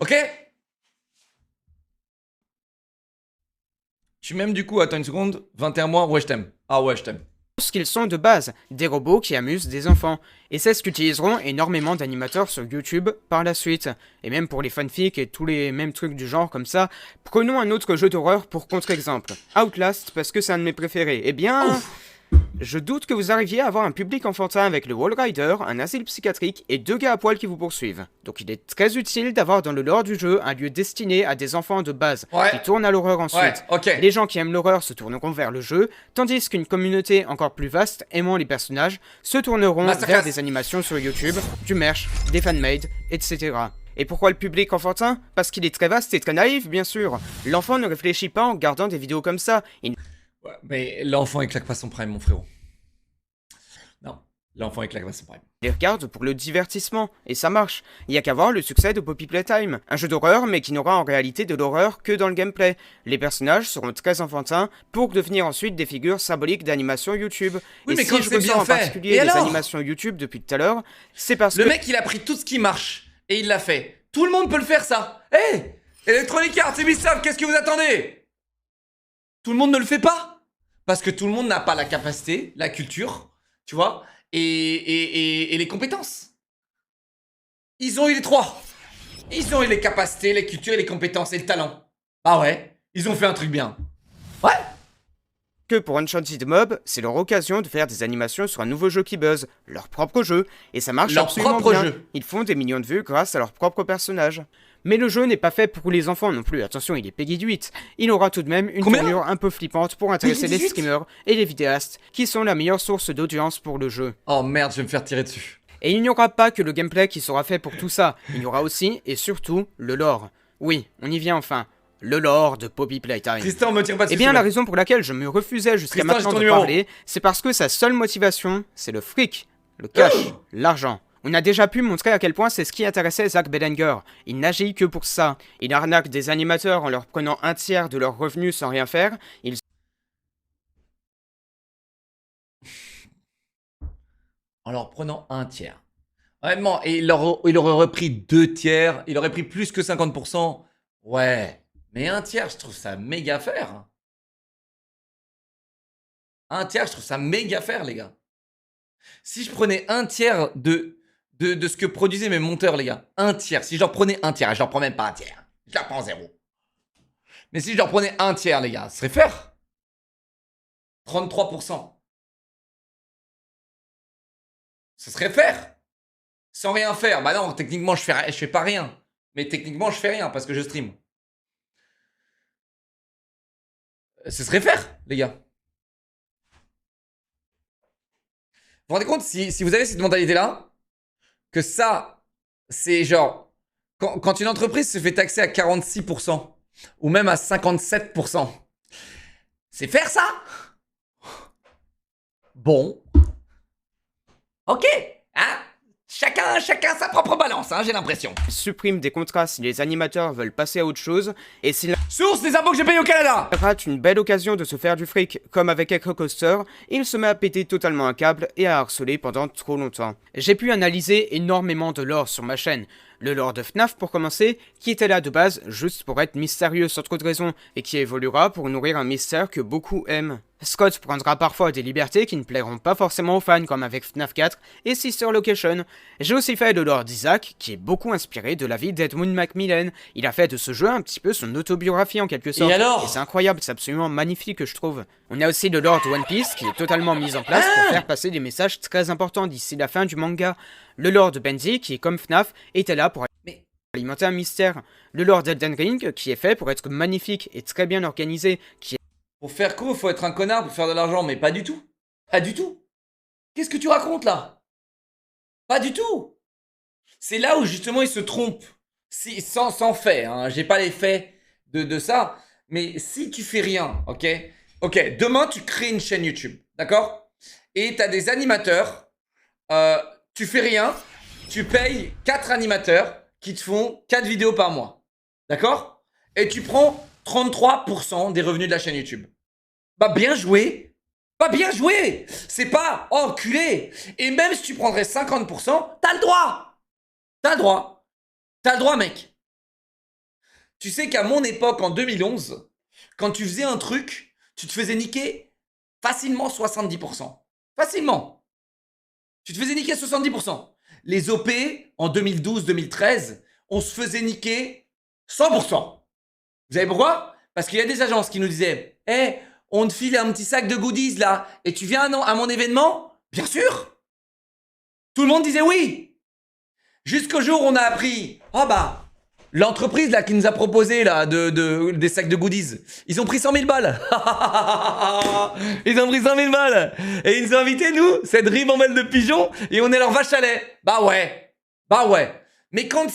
Ok? Tu m'aimes du coup? Attends une seconde. 21 mois. Ouais, je t'aime. Ah ouais, je t'aime. Ce qu'ils sont de base, des robots qui amusent des enfants. Et c'est ce qu'utiliseront énormément d'animateurs sur YouTube par la suite. Et même pour les fanfics et tous les mêmes trucs du genre comme ça, prenons un autre jeu d'horreur pour contre-exemple. Outlast, parce que c'est un de mes préférés. Eh bien... Ouf. Je doute que vous arriviez à avoir un public enfantin avec le Wall Rider, un asile psychiatrique et 2 gars à poil qui vous poursuivent. Donc il est très utile d'avoir dans le lore du jeu un lieu destiné à des enfants de base, qui tournent à l'horreur ensuite. Ouais, okay. Les gens qui aiment l'horreur se tourneront vers le jeu, tandis qu'une communauté encore plus vaste, aimant les personnages, se tourneront vers des animations sur YouTube, du merch, des fanmade, etc. Et pourquoi le public enfantin? Parce qu'il est très vaste et très naïf, bien sûr. L'enfant ne réfléchit pas en regardant des vidéos comme ça. Ouais, mais l'enfant il claque pas son prime, mon frérot. Non, l'enfant il claque pas son prime. Il regarde pour le divertissement, et ça marche. Il y a qu'à voir le succès de Poppy Playtime, un jeu d'horreur mais qui n'aura en réalité de l'horreur que dans le gameplay. Les personnages seront très enfantins pour devenir ensuite des figures symboliques d'animation YouTube. Oui, et mais si quand je c'est ressens bien en fait. particulier Et les alors animations YouTube depuis tout à l'heure, c'est parce que... Le mec il a pris tout ce qui marche, et il l'a fait. Tout le monde peut le faire ça. Hey, Electronic Arts, Ubisoft, qu'est-ce que vous attendez? Tout le monde ne le fait pas? Parce que tout le monde n'a pas la capacité, la culture, tu vois, et les compétences. Ils ont eu les trois. Ils ont eu les capacités, les cultures, les compétences et le talent. Ah ouais, ils ont fait un truc bien. Ouais. que pour Enchanted Mob, c'est leur occasion de faire des animations sur un nouveau jeu qui buzz, leur propre jeu, et ça marche absolument bien. Ils font des millions de vues grâce à leur propre personnage. Mais le jeu n'est pas fait pour les enfants non plus, attention, il est Peggy 8. Il aura tout de même une tournure un peu flippante pour intéresser les streamers et les vidéastes, qui sont la meilleure source d'audience pour le jeu. Oh merde, je vais me faire tirer dessus. Et il n'y aura pas que le gameplay qui sera fait pour tout ça, il y aura aussi, et surtout, le lore. Oui, on y vient enfin. Le lore de Poppy Playtime. Tristan, me tire pas dessus. Eh bien, la raison pour laquelle je me refusais jusqu'à maintenant de parler, c'est parce que sa seule motivation, c'est le fric, le cash, l'argent. On a déjà pu montrer à quel point c'est ce qui intéressait Zach Bedenger. Il n'agit que pour ça. Il arnaque des animateurs en leur prenant un tiers de leurs revenus sans rien faire. En leur prenant un tiers. Vraiment, et il aurait repris 2 tiers. Il aurait pris plus que 50%. Ouais. Mais un tiers, je trouve ça méga faire. Un tiers, je trouve ça méga faire, les gars. Si je prenais un tiers de ce que produisaient mes monteurs, les gars. Un tiers. Si je leur prenais un tiers, je leur prends même pas un tiers. Je leur prends 0. Mais si je leur prenais un tiers, les gars, ce serait faire. 33%. Ce serait faire. Sans rien faire. Bah non, techniquement, je fais pas rien. Mais techniquement, je fais rien parce que je stream. Ce serait faire, les gars. Vous vous rendez compte, si vous avez cette mentalité-là, que ça, c'est genre, quand une entreprise se fait taxer à 46%, ou même à 57%, c'est faire ça? Bon. Ok. Hein? Chacun sa propre balance, hein, j'ai l'impression. Il supprime des contrats si les animateurs veulent passer à autre chose, et s'il source des impôts que j'ai payés au Canada rate une belle occasion de se faire du fric, comme avec Echo Coaster, il se met à péter totalement un câble et à harceler pendant trop longtemps. J'ai pu analyser énormément de lore sur ma chaîne. Le lore de FNAF pour commencer, qui était là de base juste pour être mystérieux sans trop de raison, et qui évoluera pour nourrir un mystère que beaucoup aiment. Scott prendra parfois des libertés qui ne plairont pas forcément aux fans comme avec FNAF 4 et Sister Location. J'ai aussi fait le lore d'Isaac, qui est beaucoup inspiré de la vie d'Edmund Macmillan. Il a fait de ce jeu un petit peu son autobiographie en quelque sorte. Et alors ? Et c'est incroyable, c'est absolument magnifique je trouve. On a aussi le lore de One Piece qui est totalement mis en place pour faire passer des messages très importants d'ici la fin du manga. Le lore de Bendy qui est comme FNAF était là pour alimenter un mystère. Le lore d'Elden Ring qui est fait pour être magnifique et très bien organisé, qui est pour faire quoi, faut être un connard pour faire de l'argent, mais pas du tout. Pas du tout. Qu'est-ce que tu racontes là? Pas du tout. C'est là où justement il se trompe. Si, sans fait, hein. J'ai pas les faits de ça. Mais si tu fais rien, ok? Ok, demain tu crées une chaîne YouTube, d'accord? Et t'as des animateurs. Tu fais rien. Tu payes 4 animateurs qui te font 4 vidéos par mois. D'accord? Et tu prends 33% des revenus de la chaîne YouTube. Bah bien joué. Bah bien joué. C'est pas enculé. Et même si tu prendrais 50%, t'as le droit. T'as le droit. T'as le droit, mec. Tu sais qu'à mon époque, en 2011, quand tu faisais un truc, tu te faisais niquer facilement 70%. Facilement. Tu te faisais niquer 70%. Les OP, en 2012-2013, on se faisait niquer 100%. Vous savez pourquoi? Parce qu'il y a des agences qui nous disaient « Eh, on te file un petit sac de goodies là, et tu viens à mon événement ?» Bien sûr. Tout le monde disait oui. Jusqu'au jour où on a appris « Oh bah, l'entreprise là qui nous a proposé là des sacs de goodies, ils ont pris 100 000 balles. » Ils ont pris 100 000 balles. Et ils nous ont invités, nous, cette ribambelle de pigeons, et on est leur vache à lait. Bah ouais. Bah ouais. Mais quand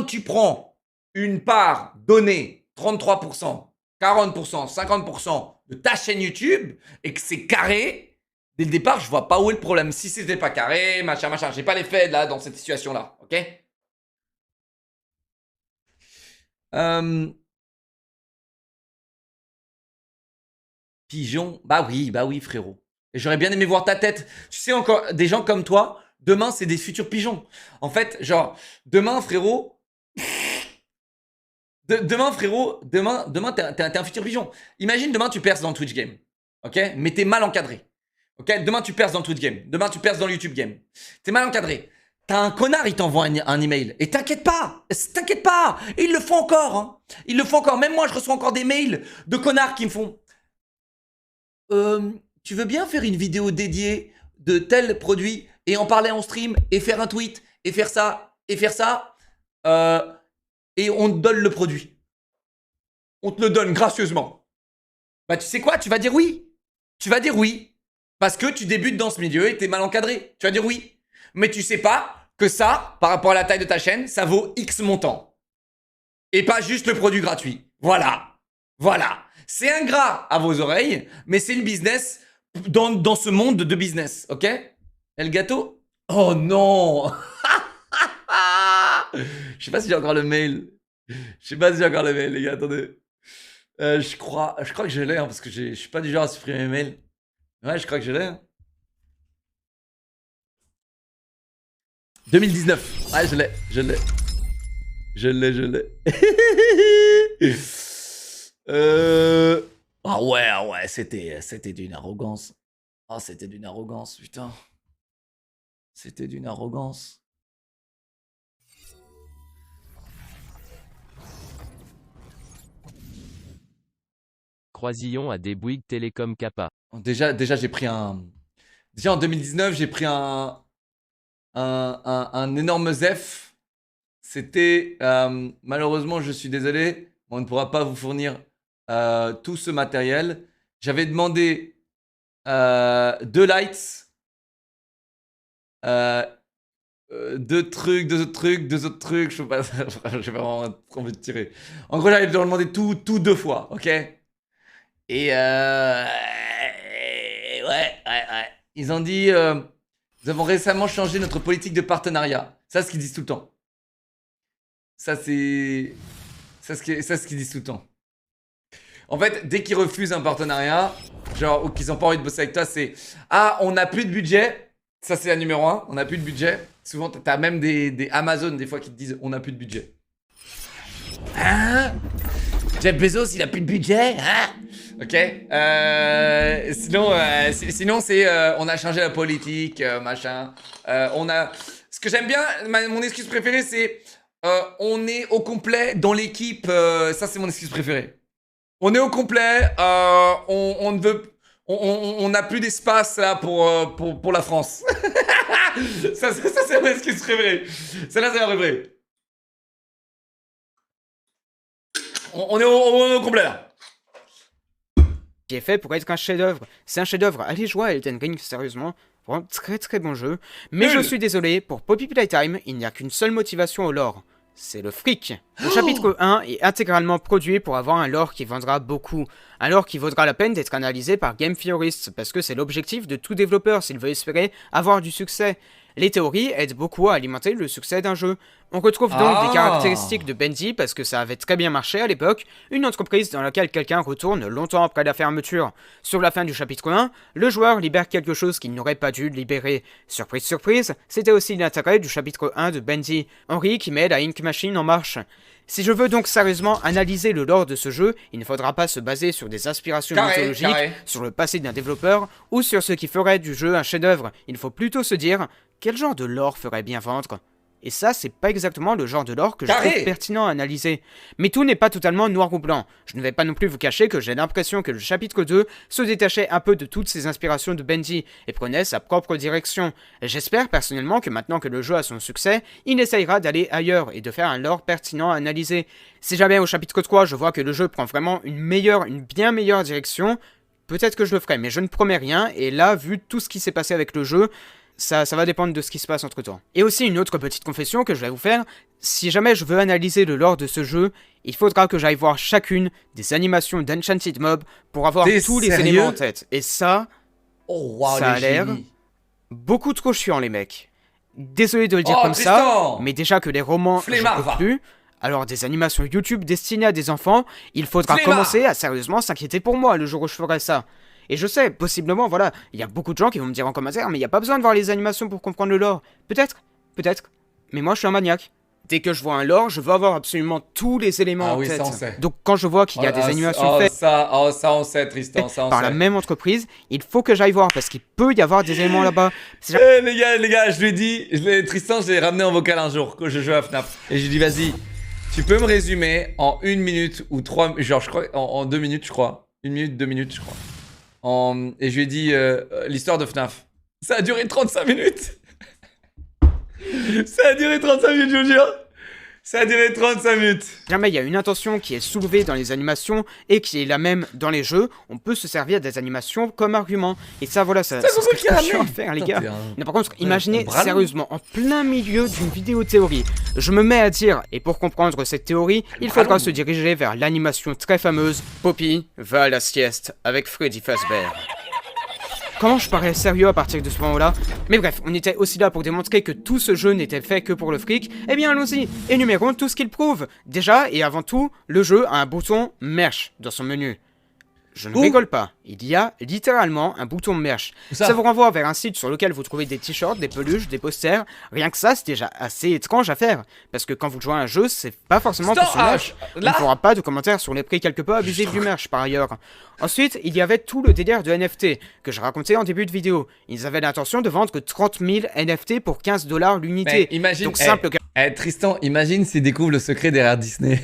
tu prends une part donnée, 33%, 40%, 50% de ta chaîne YouTube et que c'est carré, dès le départ, je vois pas où est le problème. Si c'était pas carré, machin, j'ai pas les faits là dans cette situation-là, ok? Pigeon, bah oui, frérot. Et j'aurais bien aimé voir ta tête. Tu sais encore, des gens comme toi, demain, c'est des futurs pigeons. En fait, genre, demain, frérot... Demain, frérot, demain t'es un futur pigeon. Imagine, demain, tu perces dans le Twitch Game. Ok? Mais t'es mal encadré. Ok? Demain, tu perces dans le Twitch Game. Demain, tu perces dans le YouTube Game. T'es mal encadré. T'as un connard, il t'envoie un email. Et t'inquiète pas. T'inquiète pas. Et ils le font encore. Hein. Ils le font encore. Même moi, je reçois encore des mails de connards qui me font tu veux bien faire une vidéo dédiée de tel produit et en parler en stream et faire un tweet et faire ça et on te donne le produit. On te le donne gracieusement. Bah tu sais quoi, tu vas dire oui. Tu vas dire oui. Parce que tu débutes dans ce milieu et t'es mal encadré. Tu vas dire oui. Mais tu sais pas que ça, par rapport à la taille de ta chaîne, ça vaut X montant. Et pas juste le produit gratuit. Voilà. Voilà. C'est ingrat à vos oreilles, mais c'est le business dans ce monde de business, ok? Et le gâteau? Oh non. Je sais pas si j'ai encore le mail. Je sais pas si j'ai encore le mail, les gars, attendez. Je crois que je l'ai, hein, parce que je suis pas du genre à supprimer mes mails. Ouais, je crois que je l'ai. Hein. 2019. Ouais, je l'ai. Ah ouais, c'était d'une arrogance. Ah, c'était d'une arrogance, putain. C'était d'une arrogance. Croisillon à des Bouygues Télécom Kappa. Déjà j'ai pris un... Déjà en 2019, j'ai pris un énorme zef. C'était... malheureusement, je suis désolé, on ne pourra pas vous fournir tout ce matériel. J'avais demandé 2 lights, 2 trucs, 2 autres trucs. Je peux pas... J'ai vraiment trop envie de tirer. En gros, j'avais demandé tout 2 fois, ok? Et ouais. Ils ont dit, nous avons récemment changé notre politique de partenariat. Ça, c'est ce qu'ils disent tout le temps. Ça, c'est ce qu'ils disent tout le temps. En fait, dès qu'ils refusent un partenariat, genre, ou qu'ils n'ont pas envie de bosser avec toi, c'est ah, on n'a plus de budget. Ça, c'est la numéro 1. On n'a plus de budget. Souvent, t'as même des Amazon, des fois, qui te disent on n'a plus de budget. Hein? Jeff Bezos, il a plus de budget, hein? Ok. Sinon c'est on a changé la politique, machin. On a. Ce que j'aime bien, mon excuse préférée, c'est on est au complet dans l'équipe. Ça, c'est mon excuse préférée. On est au complet. On ne veut. On n'a plus d'espace là pour la France. ça c'est mon excuse préférée. Celle-là, c'est la préférée. On est au complet là. Qui est fait pour être un chef-d'œuvre. C'est un chef-d'œuvre. Allez jouer à Elden Ring, sérieusement. Vraiment très bon jeu. Mais je suis désolé, pour Poppy Playtime, il n'y a qu'une seule motivation au lore. C'est le fric. Le chapitre 1 est intégralement produit pour avoir un lore qui vendra beaucoup. Un lore qui vaudra la peine d'être analysé par Game Theorists, parce que c'est l'objectif de tout développeur s'il veut espérer avoir du succès. Les théories aident beaucoup à alimenter le succès d'un jeu. On retrouve donc des caractéristiques de Bendy parce que ça avait très bien marché à l'époque, une entreprise dans laquelle quelqu'un retourne longtemps après la fermeture. Sur la fin du chapitre 1, le joueur libère quelque chose qu'il n'aurait pas dû libérer. Surprise surprise, c'était aussi l'intérêt du chapitre 1 de Bendy, Henry qui met la Ink Machine en marche. Si je veux donc sérieusement analyser le lore de ce jeu, il ne faudra pas se baser sur des aspirations mythologiques, sur le passé d'un développeur, ou sur ce qui ferait du jeu un chef-d'œuvre. Il faut plutôt se dire, quel genre de lore ferait bien vendre ? Et ça, c'est pas exactement le genre de lore que je trouve pertinent à analyser. Mais tout n'est pas totalement noir ou blanc. Je ne vais pas non plus vous cacher que j'ai l'impression que le chapitre 2 se détachait un peu de toutes ces inspirations de Bendy et prenait sa propre direction. J'espère personnellement que maintenant que le jeu a son succès, il essayera d'aller ailleurs et de faire un lore pertinent à analyser. Si jamais au chapitre 3 je vois que le jeu prend vraiment une bien meilleure direction, peut-être que je le ferai, mais je ne promets rien, et là, vu tout ce qui s'est passé avec le jeu, ça va dépendre de ce qui se passe entre temps. Et aussi une autre petite confession que je vais vous faire, si jamais je veux analyser le lore de ce jeu, il faudra que j'aille voir chacune des animations d'Enchanted Mob pour avoir tous les éléments en tête. Et ça, ça a l'air beaucoup trop chiant les mecs. Désolé de le dire comme ça, mais déjà que les romans, je ne peux plus. Alors des animations YouTube destinées à des enfants, il faudra commencer à sérieusement s'inquiéter pour moi le jour où je ferai ça. Et je sais, possiblement, voilà, il y a beaucoup de gens qui vont me dire en commentaire, mais il n'y a pas besoin de voir les animations pour comprendre le lore. Peut-être, mais moi je suis un maniaque. Dès que je vois un lore, je veux avoir absolument tous les éléments en tête. Ça on sait. Donc quand je vois qu'il y a des animations faites ça on sait, Tristan, ça on par la même entreprise, il faut que j'aille voir, parce qu'il peut y avoir des éléments là-bas. Les gars, je lui ai dit, Tristan, je l'ai ramené en vocal un jour, quand je jouais à FNAF. Et je lui ai dit, vas-y, tu peux me résumer en 1 minute ou 3, genre je crois, en 2 minutes je crois. 1 minute, 2 minutes je crois. Et je lui ai dit l'histoire de FNAF. Ça a duré 35 minutes. Ça a duré 35 minutes, je vous jure. Ça a duré 35 minutes. Jamais il y a une intention qui est soulevée dans les animations et qui est la même dans les jeux, on peut se servir des animations comme argument. Et ça, voilà, ça c'est ce que je suis en faire, les gars. Mais par contre, imaginez sérieusement, en plein milieu d'une vidéo théorie, je me mets à dire, et pour comprendre cette théorie, il faudra se diriger vers l'animation très fameuse Poppy va à la sieste avec Freddy Fazbear. Comment je parais sérieux à partir de ce moment-là? Mais bref, on était aussi là pour démontrer que tout ce jeu n'était fait que pour le fric. Eh bien allons-y, énumérons tout ce qu'il prouve. Déjà, et avant tout, le jeu a un bouton merch dans son menu. Je ne rigole pas, il y a littéralement un bouton merch. Ça vous renvoie vers un site sur lequel vous trouvez des t-shirts, des peluches, des posters. Rien que ça, c'est déjà assez étrange à faire. Parce que quand vous jouez à un jeu, c'est pas forcément pour ce merch. Il ne fera pas de commentaires sur les prix quelque peu abusifs du merch par ailleurs. Ensuite, il y avait tout le délire de NFT, que je racontais en début de vidéo. Ils avaient l'intention de vendre 30 000 NFT pour 15 $ l'unité. Imagine, donc simple Tristan, imagine s'il découvre le secret derrière Disney.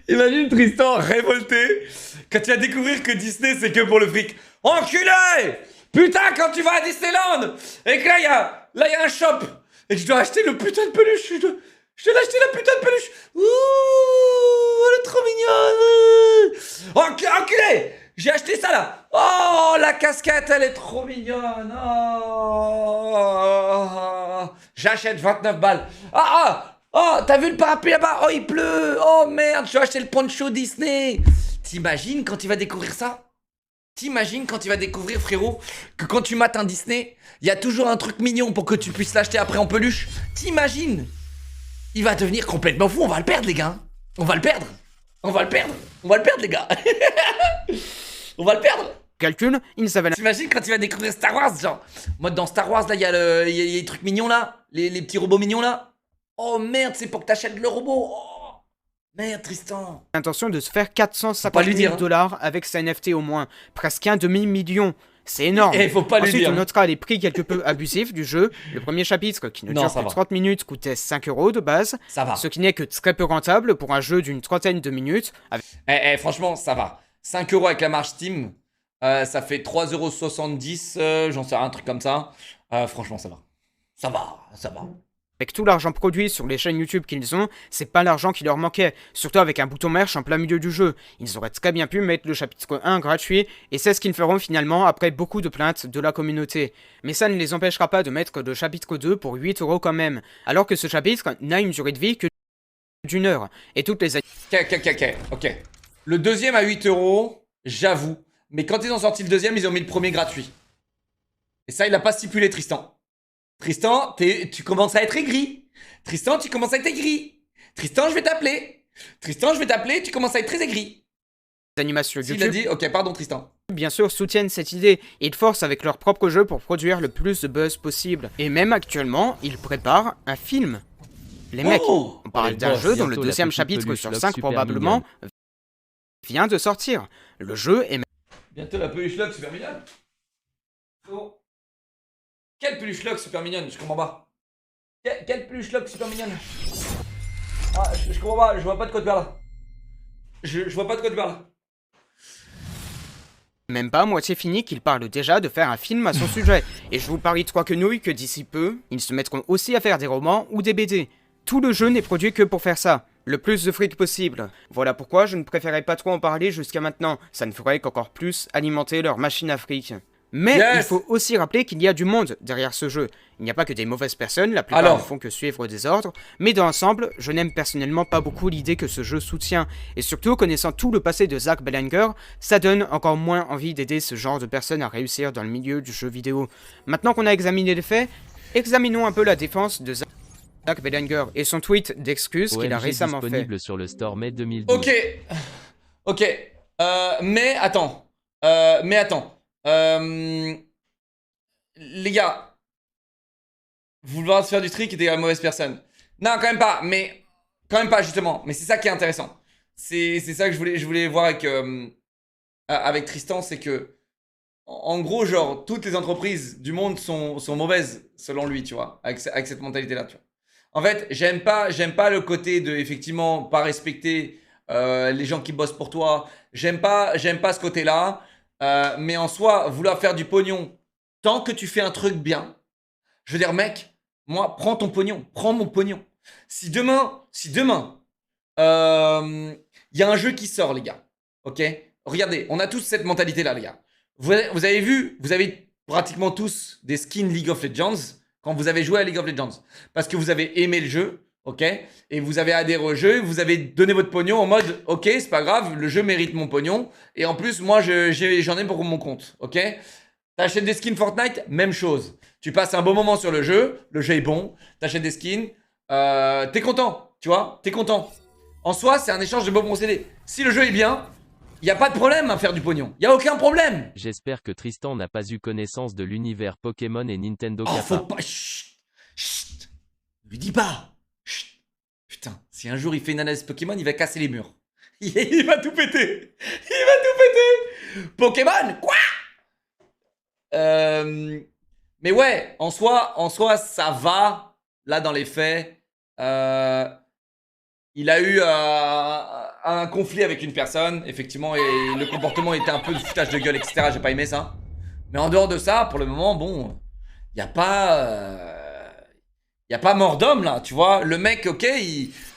Imagine Tristan révolté quand tu vas découvrir que Disney c'est que pour le fric. Enculé! Putain, quand tu vas à Disneyland et que là il y a un shop et que je dois acheter le putain de peluche, je dois l'acheter la putain de peluche. Ouh, elle est trop mignonne. Enculé! J'ai acheté ça là. Oh, la casquette, elle est trop mignonne. Oh, j'achète 29 balles. Oh, t'as vu le parapluie là-bas? Oh, il pleut. Oh merde, je dois acheter le poncho Disney. T'imagines quand il va découvrir ça? T'imagines quand il va découvrir, frérot, que quand tu mates un Disney, il y a toujours un truc mignon pour que tu puisses l'acheter après en peluche? T'imagines? Il va devenir complètement fou. On va le perdre, les gars. On va le perdre, les gars. On va le perdre. Calcul, il savait. T'imagines quand il va découvrir Star Wars, genre, mode dans Star Wars, là, il y a les trucs mignons là, les petits robots mignons là. Oh merde, c'est pour que t'achètes le robot. Oh merde, Tristan. L'intention de se faire 450 000 $ avec sa NFT au moins. Presque un demi-million. C'est énorme. Et faut pas Ensuite, lui dire. on notera les prix quelque peu abusifs du jeu. Le premier chapitre, qui ne dure que 30 minutes, coûtait 5 € de base. Ça va. Ce qui n'est que très peu rentable pour un jeu d'une trentaine de minutes. Franchement, ça va. 5 € avec la marge Steam, ça fait 3,70 €, j'en sais rien, un truc comme ça. Franchement, ça va. Ça va. Avec tout l'argent produit sur les chaînes YouTube qu'ils ont, c'est pas l'argent qui leur manquait, surtout avec un bouton merch en plein milieu du jeu. Ils auraient très bien pu mettre le chapitre 1 gratuit, et c'est ce qu'ils feront finalement après beaucoup de plaintes de la communauté. Mais ça ne les empêchera pas de mettre le chapitre 2 pour 8 € quand même, alors que ce chapitre n'a une durée de vie que d'1 heure, et toutes les... Ok. Le deuxième à 8 €, j'avoue. Mais quand ils ont sorti le deuxième, ils ont mis le premier gratuit. Et ça, il a pas stipulé, Tristan. Tristan, tu commences à être aigri. Tristan, tu commences à être aigri. Tristan, je vais t'appeler. Tu commences à être très aigri. Les animations YouTube... Il a dit, ok, pardon, Tristan. Bien sûr, soutiennent cette idée, et ils forcent avec leur propre jeu pour produire le plus de buzz possible. Et même actuellement, ils préparent un film. Les mecs, on parle d'un jeu dont le deuxième chapitre sur 5 probablement vient de sortir. Le jeu est... Bientôt la peluche Log super mignonne. Oh. Quelle peluche Log super mignonne? Je comprends pas. Quelle peluche Log super mignonne? Ah, je comprends pas, je vois pas de quoi tu parles. Je vois pas de quoi tu parles. Même pas à moitié fini qu'il parle déjà de faire un film à son sujet. Et je vous parie 3 quenouilles que d'ici peu, ils se mettront aussi à faire des romans ou des BD. Tout le jeu n'est produit que pour faire ça. Le plus de fric possible. Voilà pourquoi je ne préférais pas trop en parler jusqu'à maintenant. Ça ne ferait qu'encore plus alimenter leur machine à fric. Mais il faut aussi rappeler qu'il y a du monde derrière ce jeu. Il n'y a pas que des mauvaises personnes, la plupart ne font que suivre des ordres, mais dans l'ensemble, je n'aime personnellement pas beaucoup l'idée que ce jeu soutient. Et surtout, connaissant tout le passé de Zach Belanger, ça donne encore moins envie d'aider ce genre de personnes à réussir dans le milieu du jeu vidéo. Maintenant qu'on a examiné les faits, examinons un peu la défense de Zach Belanger et son tweet d'excuses qu'il a récemment disponible sur le store mai 2012. Ok. Mais attends. Les gars, vous voulez se faire du trick et t'es la mauvaise personne. Non, quand même pas, justement. Mais c'est ça qui est intéressant. C'est ça que je voulais voir avec Tristan, c'est que en gros, genre, toutes les entreprises du monde sont mauvaises selon lui, tu vois, avec cette mentalité-là, tu vois. En fait, j'aime pas le côté de effectivement pas respecter les gens qui bossent pour toi. J'aime pas ce côté-là. Mais en soi, vouloir faire du pognon, tant que tu fais un truc bien, je veux dire, mec, moi, prends ton pognon, prends mon pognon. Si demain, il y a un jeu qui sort, les gars, ok? Regardez, on a tous cette mentalité-là, les gars. Vous avez vu, vous avez pratiquement tous des skins League of Legends quand vous avez joué à League of Legends. Parce que vous avez aimé le jeu, ok? Et vous avez adhéré au jeu, vous avez donné votre pognon en mode, ok, c'est pas grave, le jeu mérite mon pognon. Et en plus, moi, j'en ai pour mon compte, ok? T'achètes des skins Fortnite, même chose. Tu passes un bon moment sur le jeu est bon, t'achètes des skins, t'es content, tu vois? T'es content. En soi, c'est un échange de bons procédés. Si le jeu est bien, il n'y a pas de problème à faire du pognon. Il n'y a aucun problème. J'espère que Tristan n'a pas eu connaissance de l'univers Pokémon et Nintendo Kappa. Faut pas... Chut, chut. Ne lui dis pas. Chut. Putain, si un jour il fait une analyse Pokémon, il va casser les murs. Il va tout péter. Il va tout péter. Pokémon, quoi? Mais ouais, en soi, ça va. Là, dans les faits, il a eu un conflit avec une personne, effectivement, et le comportement était un peu de foutage de gueule, etc. J'ai pas aimé ça. Mais en dehors de ça, pour le moment, bon, il n'y a pas mort d'homme, là, tu vois. Le mec, ok,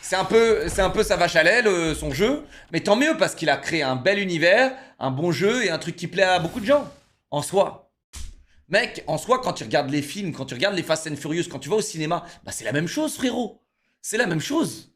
c'est un peu sa vache à lait, son jeu. Mais tant mieux, parce qu'il a créé un bel univers, un bon jeu et un truc qui plaît à beaucoup de gens. En soi. Mec, en soi, quand tu regardes les films, quand tu regardes les Fast and Furious, quand tu vas au cinéma, bah c'est la même chose, frérot. C'est la même chose.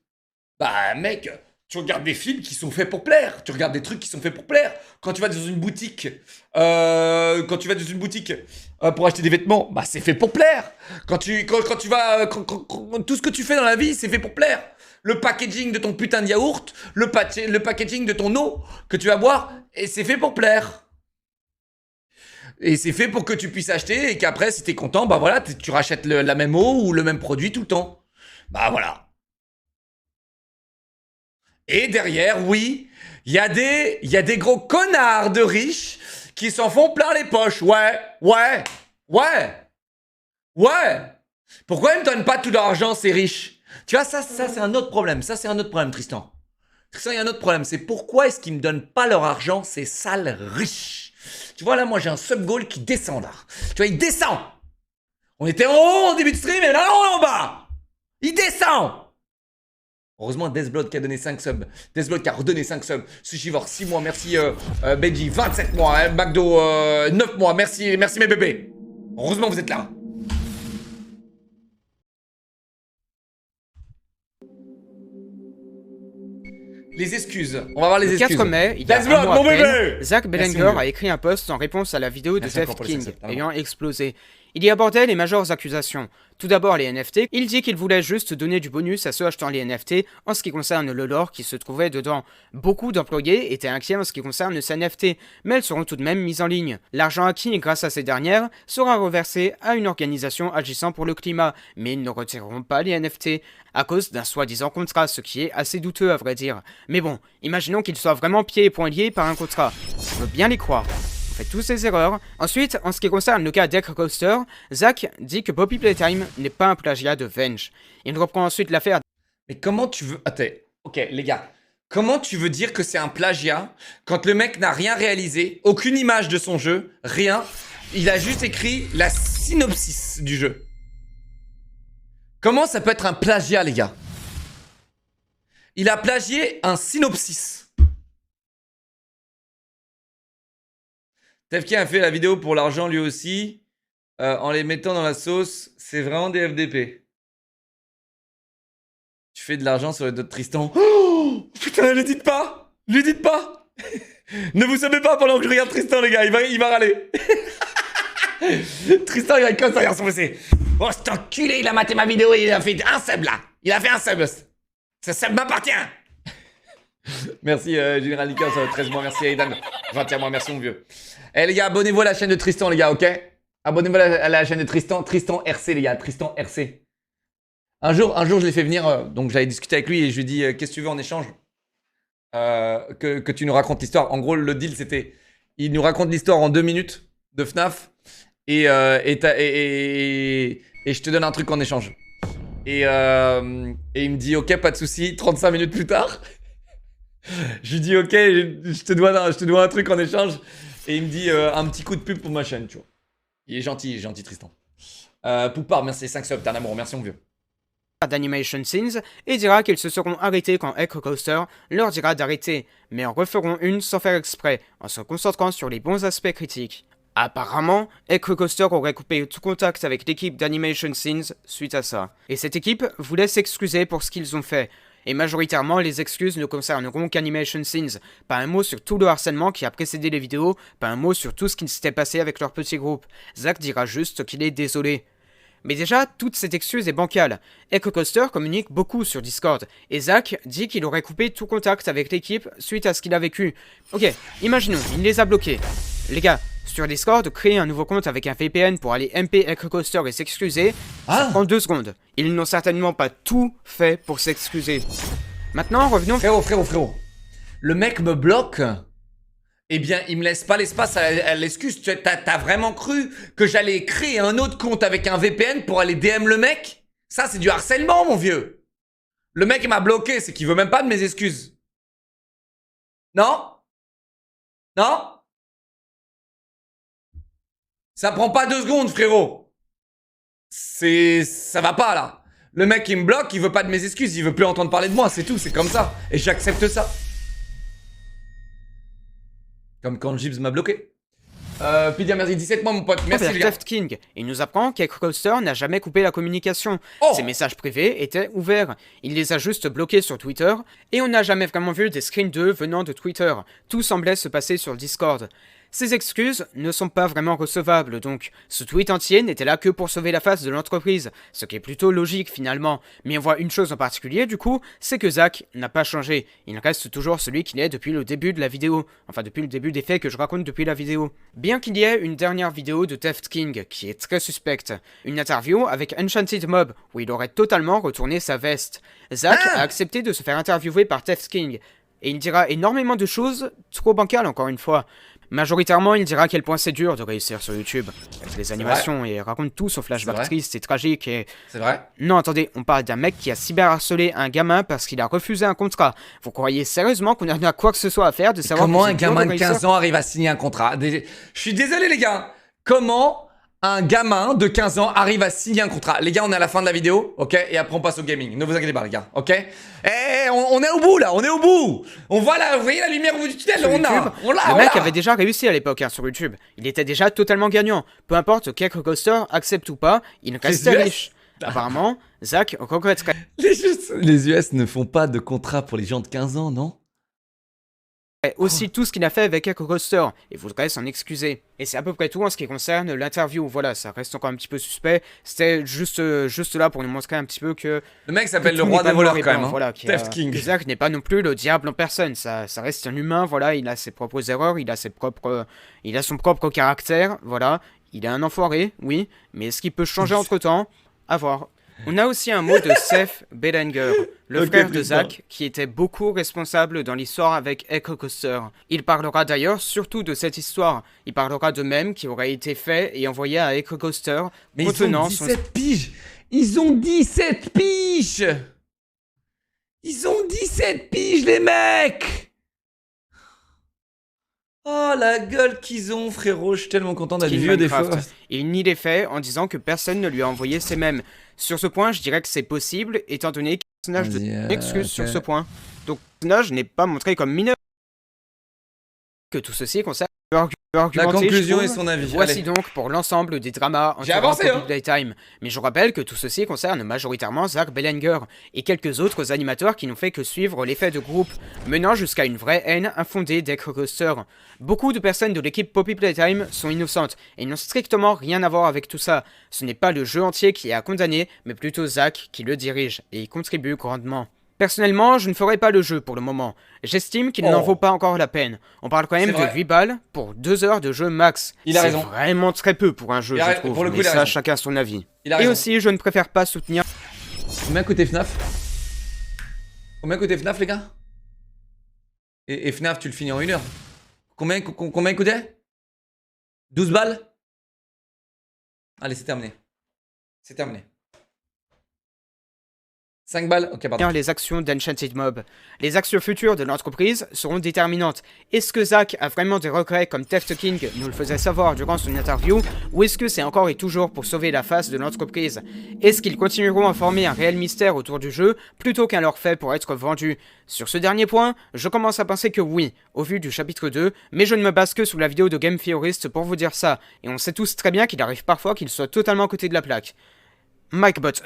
Bah mec, tu regardes des films qui sont faits pour plaire. Tu regardes des trucs qui sont faits pour plaire. Quand tu vas dans une boutique, pour acheter des vêtements, bah c'est fait pour plaire. Quand tu vas, tout ce que tu fais dans la vie, c'est fait pour plaire. Le packaging de ton putain de yaourt, le packaging de ton eau que tu vas boire, et c'est fait pour plaire. Et c'est fait pour que tu puisses acheter et qu'après, si t'es content, bah voilà, tu rachètes la même eau ou le même produit tout le temps. Bah voilà. Et derrière, oui, il y a des gros connards de riches qui s'en font plein les poches. Ouais. Pourquoi ils me donnent pas tout leur argent, ces riches? Tu vois, ça c'est un autre problème. Ça, c'est un autre problème, Tristan. Tristan, il y a un autre problème. C'est pourquoi est-ce qu'ils me donnent pas leur argent, ces sales riches? Tu vois, là, moi, j'ai un sub-goal qui descend, là. Tu vois, il descend. On était en haut au début de stream, et là, on est en bas. Il descend. Heureusement, Deathblood qui a donné 5 subs. Deathblood qui a redonné 5 subs. Sushivore, 6 mois. Merci, Benji. 27 mois. McDo, 9 mois. Merci mes bébés. Heureusement, vous êtes là. Les excuses. On va voir les excuses. Le 4 mai, il y a un mois à peine, Zach Bellinger a écrit un post en réponse à la vidéo de Def King ayant explosé. Il y abordait les majeures accusations. Tout d'abord les NFT, il dit qu'il voulait juste donner du bonus à ceux achetant les NFT en ce qui concerne le lore qui se trouvait dedans. Beaucoup d'employés étaient inquiets en ce qui concerne ces NFT, mais elles seront tout de même mises en ligne. L'argent acquis grâce à ces dernières sera reversé à une organisation agissant pour le climat, mais ils ne retireront pas les NFT à cause d'un soi-disant contrat, ce qui est assez douteux à vrai dire. Mais bon, imaginons qu'ils soient vraiment pieds et poings liés par un contrat. On veut bien les croire. Fait tous ces erreurs. Ensuite, en ce qui concerne le cas d'Egg Coaster, Zach dit que Poppy Playtime n'est pas un plagiat de Venge. Il reprend ensuite l'affaire. Mais comment tu veux... Attends, ok les gars. Comment tu veux dire que c'est un plagiat quand le mec n'a rien réalisé, aucune image de son jeu, rien. Il a juste écrit la synopsis du jeu. Comment ça peut être un plagiat les gars? Il a plagié un synopsis. Tefki a fait la vidéo pour l'argent lui aussi, en les mettant dans la sauce. C'est vraiment des FDP. Tu fais de l'argent sur les dos de Tristan. Oh putain, ne dites pas. Ne dites pas. Ne vous semez pas pendant que je regarde Tristan, les gars. Il va râler. Tristan, il va être comme ça, regarde son PC. Oh, cet enculé, il a maté ma vidéo et il a fait un sub, là. Il a fait un sub. Ce sub m'appartient. Merci, Général Liqueur, ça va 13 mois. Merci, Aidan. 21 mois, merci, mon vieux. Eh, les gars, abonnez-vous à la chaîne de Tristan, les gars, ok? Abonnez-vous à la chaîne de Tristan. Tristan RC, les gars. Tristan RC. Un jour, je l'ai fait venir. Donc, j'avais discuté avec lui et je lui ai dit qu'est-ce que tu veux en échange que tu nous racontes l'histoire. En gros, le deal, c'était il nous raconte l'histoire en 2 minutes de FNAF et je te donne un truc en échange. Et il me dit ok, pas de souci. 35 minutes plus tard, Je lui dis ok, je te dois un truc en échange. Et il me dit un petit coup de pub pour ma chaîne, tu vois. Il est gentil Tristan. Poupard, merci 5 subs, t'es un amour, merci mon vieux. D'Animation Scenes et dira qu'ils se seront arrêtés quand Echo Coaster leur dira d'arrêter, mais en referont une sans faire exprès, en se concentrant sur les bons aspects critiques. Apparemment, Echo Coaster aurait coupé tout contact avec l'équipe d'Animation Scenes suite à ça. Et cette équipe voulait s'excuser pour ce qu'ils ont fait. Et majoritairement, les excuses ne concerneront qu'Animation Scenes. Pas un mot sur tout le harcèlement qui a précédé les vidéos, pas un mot sur tout ce qui s'était passé avec leur petit groupe. Zach dira juste qu'il est désolé. Mais déjà, toute cette excuse est bancale. Echo Coaster communique beaucoup sur Discord, et Zach dit qu'il aurait coupé tout contact avec l'équipe suite à ce qu'il a vécu. Ok, imaginons, il les a bloqués. Les gars, sur Discord, créer un nouveau compte avec un VPN pour aller MP Echo Coaster et s'excuser, ça prend 2 secondes. Ils n'ont certainement pas tout fait pour s'excuser. Maintenant, revenons... Frérot. Le mec me bloque. Eh bien, il me laisse pas l'espace à l'excuse. T'as vraiment cru que j'allais créer un autre compte avec un VPN pour aller DM le mec? Ça, c'est du harcèlement, mon vieux. Le mec m'a bloqué, c'est qu'il veut même pas de mes excuses. Non? Ça prend pas 2 secondes, frérot. Ça va pas, là. Le mec, il me bloque, il veut pas de mes excuses, il veut plus entendre parler de moi, c'est tout, c'est comme ça. Et j'accepte ça. Comme quand Gibbs m'a bloqué. Pidia, merci 17 mois mon pote, merci les gars. Theft King. Il nous apprend qu'Echo Coaster n'a jamais coupé la communication. Ses messages privés étaient ouverts. Il les a juste bloqués sur Twitter, et on n'a jamais vraiment vu des screens d'eux venant de Twitter. Tout semblait se passer sur Discord. Ces excuses ne sont pas vraiment recevables, donc ce tweet entier n'était là que pour sauver la face de l'entreprise, ce qui est plutôt logique finalement. Mais on voit une chose en particulier du coup, c'est que Zach n'a pas changé. Il reste toujours celui qu'il est depuis le début de la vidéo, enfin depuis le début des faits que je raconte depuis la vidéo. Bien qu'il y ait une dernière vidéo de Theft King qui est très suspecte, une interview avec Enchanted Mob où il aurait totalement retourné sa veste. Zach a accepté de se faire interviewer par Theft King, et il dira énormément de choses trop bancales encore une fois. Majoritairement, il dira à quel point c'est dur de réussir sur YouTube, avec les animations, et raconte tout son flashback triste et tragique, et... C'est vrai? Non, attendez, on parle d'un mec qui a cyberharcelé un gamin parce qu'il a refusé un contrat. Vous croyez sérieusement qu'on a quoi que ce soit à faire de savoir... Comment un gamin de 15 ans arrive à signer un contrat? Je suis désolé les gars. Comment un gamin de 15 ans arrive à signer un contrat? Les gars, on est à la fin de la vidéo, ok? Et après on passe au gaming. Ne vous inquiétez pas les gars, ok? On est au bout là, on est au bout. On voit là, vous voyez la lumière au bout du tunnel, Le mec avait déjà réussi à l'époque sur YouTube. Il était déjà totalement gagnant. Peu importe qu'Echo Coaster accepte ou pas, il restait riche. Apparemment, Zach regretterait. Les US ne font pas de contrat pour les gens de 15 ans, non? Aussi tout ce qu'il a fait avec Echo Coaster, et voudrait s'en excuser. Et c'est à peu près tout en ce qui concerne l'interview. Voilà, ça reste encore un petit peu suspect. C'était juste là pour nous montrer un petit peu que... Le mec s'appelle le roi des voleurs quand même, hein. Voilà, Theft King. Zach n'est pas non plus le diable en personne, ça reste un humain, voilà, il a ses propres erreurs, il a son propre caractère, voilà. Il est un enfoiré, oui, mais est-ce qu'il peut changer entre-temps? À voir. On a aussi un mot de Seth Belanger, le frère de Zach, qui était beaucoup responsable dans l'histoire avec Echo Coaster. Il parlera d'ailleurs surtout de cette histoire. Il parlera de mèmes qui auraient été faits et envoyés à Echo Coaster. Mais ils ont 17 piges. Ils ont 17 piges. Ils ont 17 piges les mecs. Oh la gueule qu'ils ont frérot, je suis tellement content d'être vieux des fois. Il nie les faits en disant que personne ne lui a envoyé ces mèmes. Sur ce point, je dirais que c'est possible, étant donné que le personnage excuse sur ce point. Donc le personnage n'est pas montré comme mineur. Que tout ceci concerne la conclusion et son avis. Voici donc pour l'ensemble des dramas entourant Poppy Playtime. Mais je rappelle que tout ceci concerne majoritairement Zach Belanger et quelques autres animateurs qui n'ont fait que suivre l'effet de groupe, menant jusqu'à une vraie haine infondée d'Echo Coaster. Beaucoup de personnes de l'équipe Poppy Playtime sont innocentes et n'ont strictement rien à voir avec tout ça. Ce n'est pas le jeu entier qui est à condamner, mais plutôt Zach qui le dirige et y contribue grandement. Personnellement, je ne ferai pas le jeu pour le moment. J'estime qu'il n'en vaut pas encore la peine. On parle quand même de 8 balles pour 2 heures de jeu max. C'est vraiment très peu pour un jeu, je trouve. Pour le coup, mais ça, chacun son avis. Et aussi, je ne préfère pas soutenir... Combien coûtait FNAF? Combien coûtait FNAF, les gars? Et FNAF, tu le finis en 1 heure. Combien coûtait? 12 balles? Allez, c'est terminé. C'est terminé. 5 balles. Ok, pardon. Les actions d'Enchanted Mob. Les actions futures de l'entreprise seront déterminantes. Est-ce que Zach a vraiment des regrets comme Theft King nous le faisait savoir durant son interview, ou est-ce que c'est encore et toujours pour sauver la face de l'entreprise? Est-ce qu'ils continueront à former un réel mystère autour du jeu, plutôt qu'un leur fait pour être vendu? Sur ce dernier point, je commence à penser que oui, au vu du chapitre 2, mais je ne me base que sur la vidéo de Game Theorist pour vous dire ça, et on sait tous très bien qu'il arrive parfois qu'il soit totalement à côté de la plaque. MikeBot.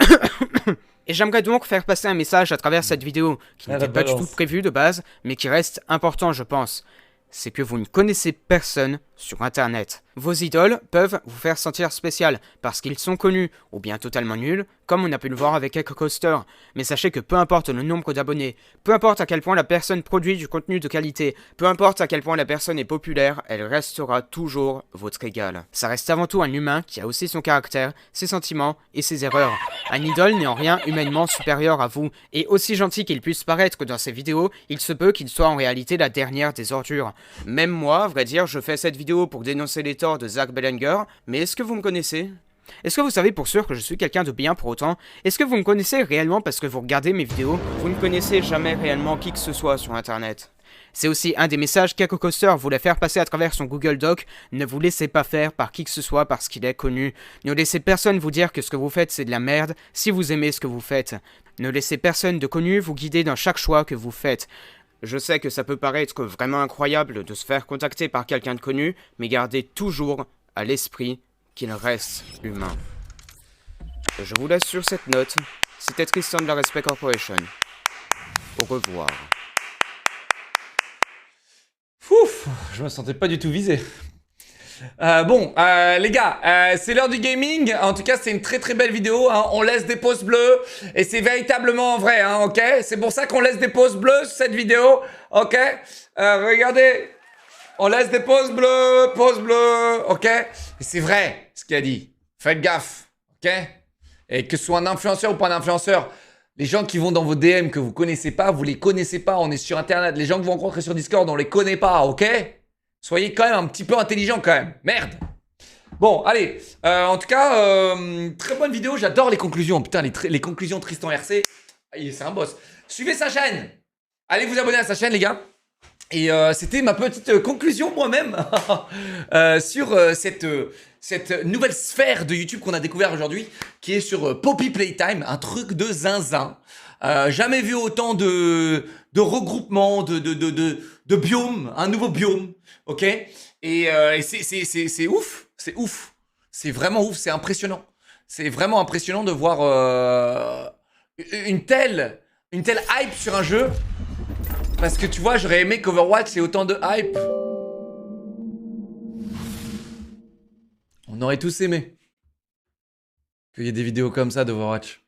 Et j'aimerais donc faire passer un message à travers cette vidéo, qui n'était pas du tout prévu de base, mais qui reste important je pense. C'est que vous ne connaissez personne sur internet. Vos idoles peuvent vous faire sentir spécial, parce qu'ils sont connus, ou bien totalement nuls, comme on a pu le voir avec Echo Coaster. Mais sachez que peu importe le nombre d'abonnés, peu importe à quel point la personne produit du contenu de qualité, peu importe à quel point la personne est populaire, elle restera toujours votre égale. Ça reste avant tout un humain qui a aussi son caractère, ses sentiments et ses erreurs. Un idole n'est en rien humainement supérieur à vous, et aussi gentil qu'il puisse paraître dans ses vidéos, il se peut qu'il soit en réalité la dernière des ordures. Même moi, à vrai dire, je fais cette vidéo pour dénoncer les torts de Zach Bellinger, mais est-ce que vous me connaissez ? Est-ce que vous savez pour sûr que je suis quelqu'un de bien pour autant? Est-ce que vous me connaissez réellement parce que vous regardez mes vidéos? Vous ne connaissez jamais réellement qui que ce soit sur internet. C'est aussi un des messages qu'Echo Coaster voulait faire passer à travers son Google Doc. Ne vous laissez pas faire par qui que ce soit parce qu'il est connu. Ne laissez personne vous dire que ce que vous faites c'est de la merde si vous aimez ce que vous faites. Ne laissez personne de connu vous guider dans chaque choix que vous faites. Je sais que ça peut paraître vraiment incroyable de se faire contacter par quelqu'un de connu, mais gardez toujours à l'esprit qu'il reste humain. Je vous laisse sur cette note. C'était Tristan de la Respect Corporation. Au revoir. Ouf, je me sentais pas du tout visé. Les gars, c'est l'heure du gaming. En tout cas, c'est une très très belle vidéo. Hein. On laisse des pouces bleus et c'est véritablement vrai. Hein, ok, c'est pour ça qu'on laisse des pouces bleus sur cette vidéo. Ok, regardez, on laisse des pouces bleus. Ok, et c'est vrai ce qu'il a dit. Faites gaffe. Ok, et que ce soit un influenceur ou pas un influenceur. Les gens qui vont dans vos DM que vous connaissez pas, vous les connaissez pas, on est sur internet. Les gens que vous rencontrez sur Discord, on les connaît pas, ok? Soyez quand même un petit peu intelligent quand même. Merde. Bon, allez. En tout cas, très bonne vidéo. J'adore les conclusions. Putain, les conclusions de Tristan RC. C'est un boss. Suivez sa chaîne. Allez vous abonner à sa chaîne, les gars. Et c'était ma petite conclusion moi-même sur cette nouvelle sphère de YouTube qu'on a découvert aujourd'hui, qui est sur Poppy Playtime, un truc de zinzin. Jamais vu autant de regroupements, de biomes, un nouveau biome, ok? Et c'est ouf, c'est ouf. C'est vraiment ouf, c'est impressionnant. C'est vraiment impressionnant de voir une telle hype sur un jeu. Parce que tu vois, j'aurais aimé qu'Overwatch ait autant de hype. On aurait tous aimé qu'il y ait des vidéos comme ça d'Overwatch.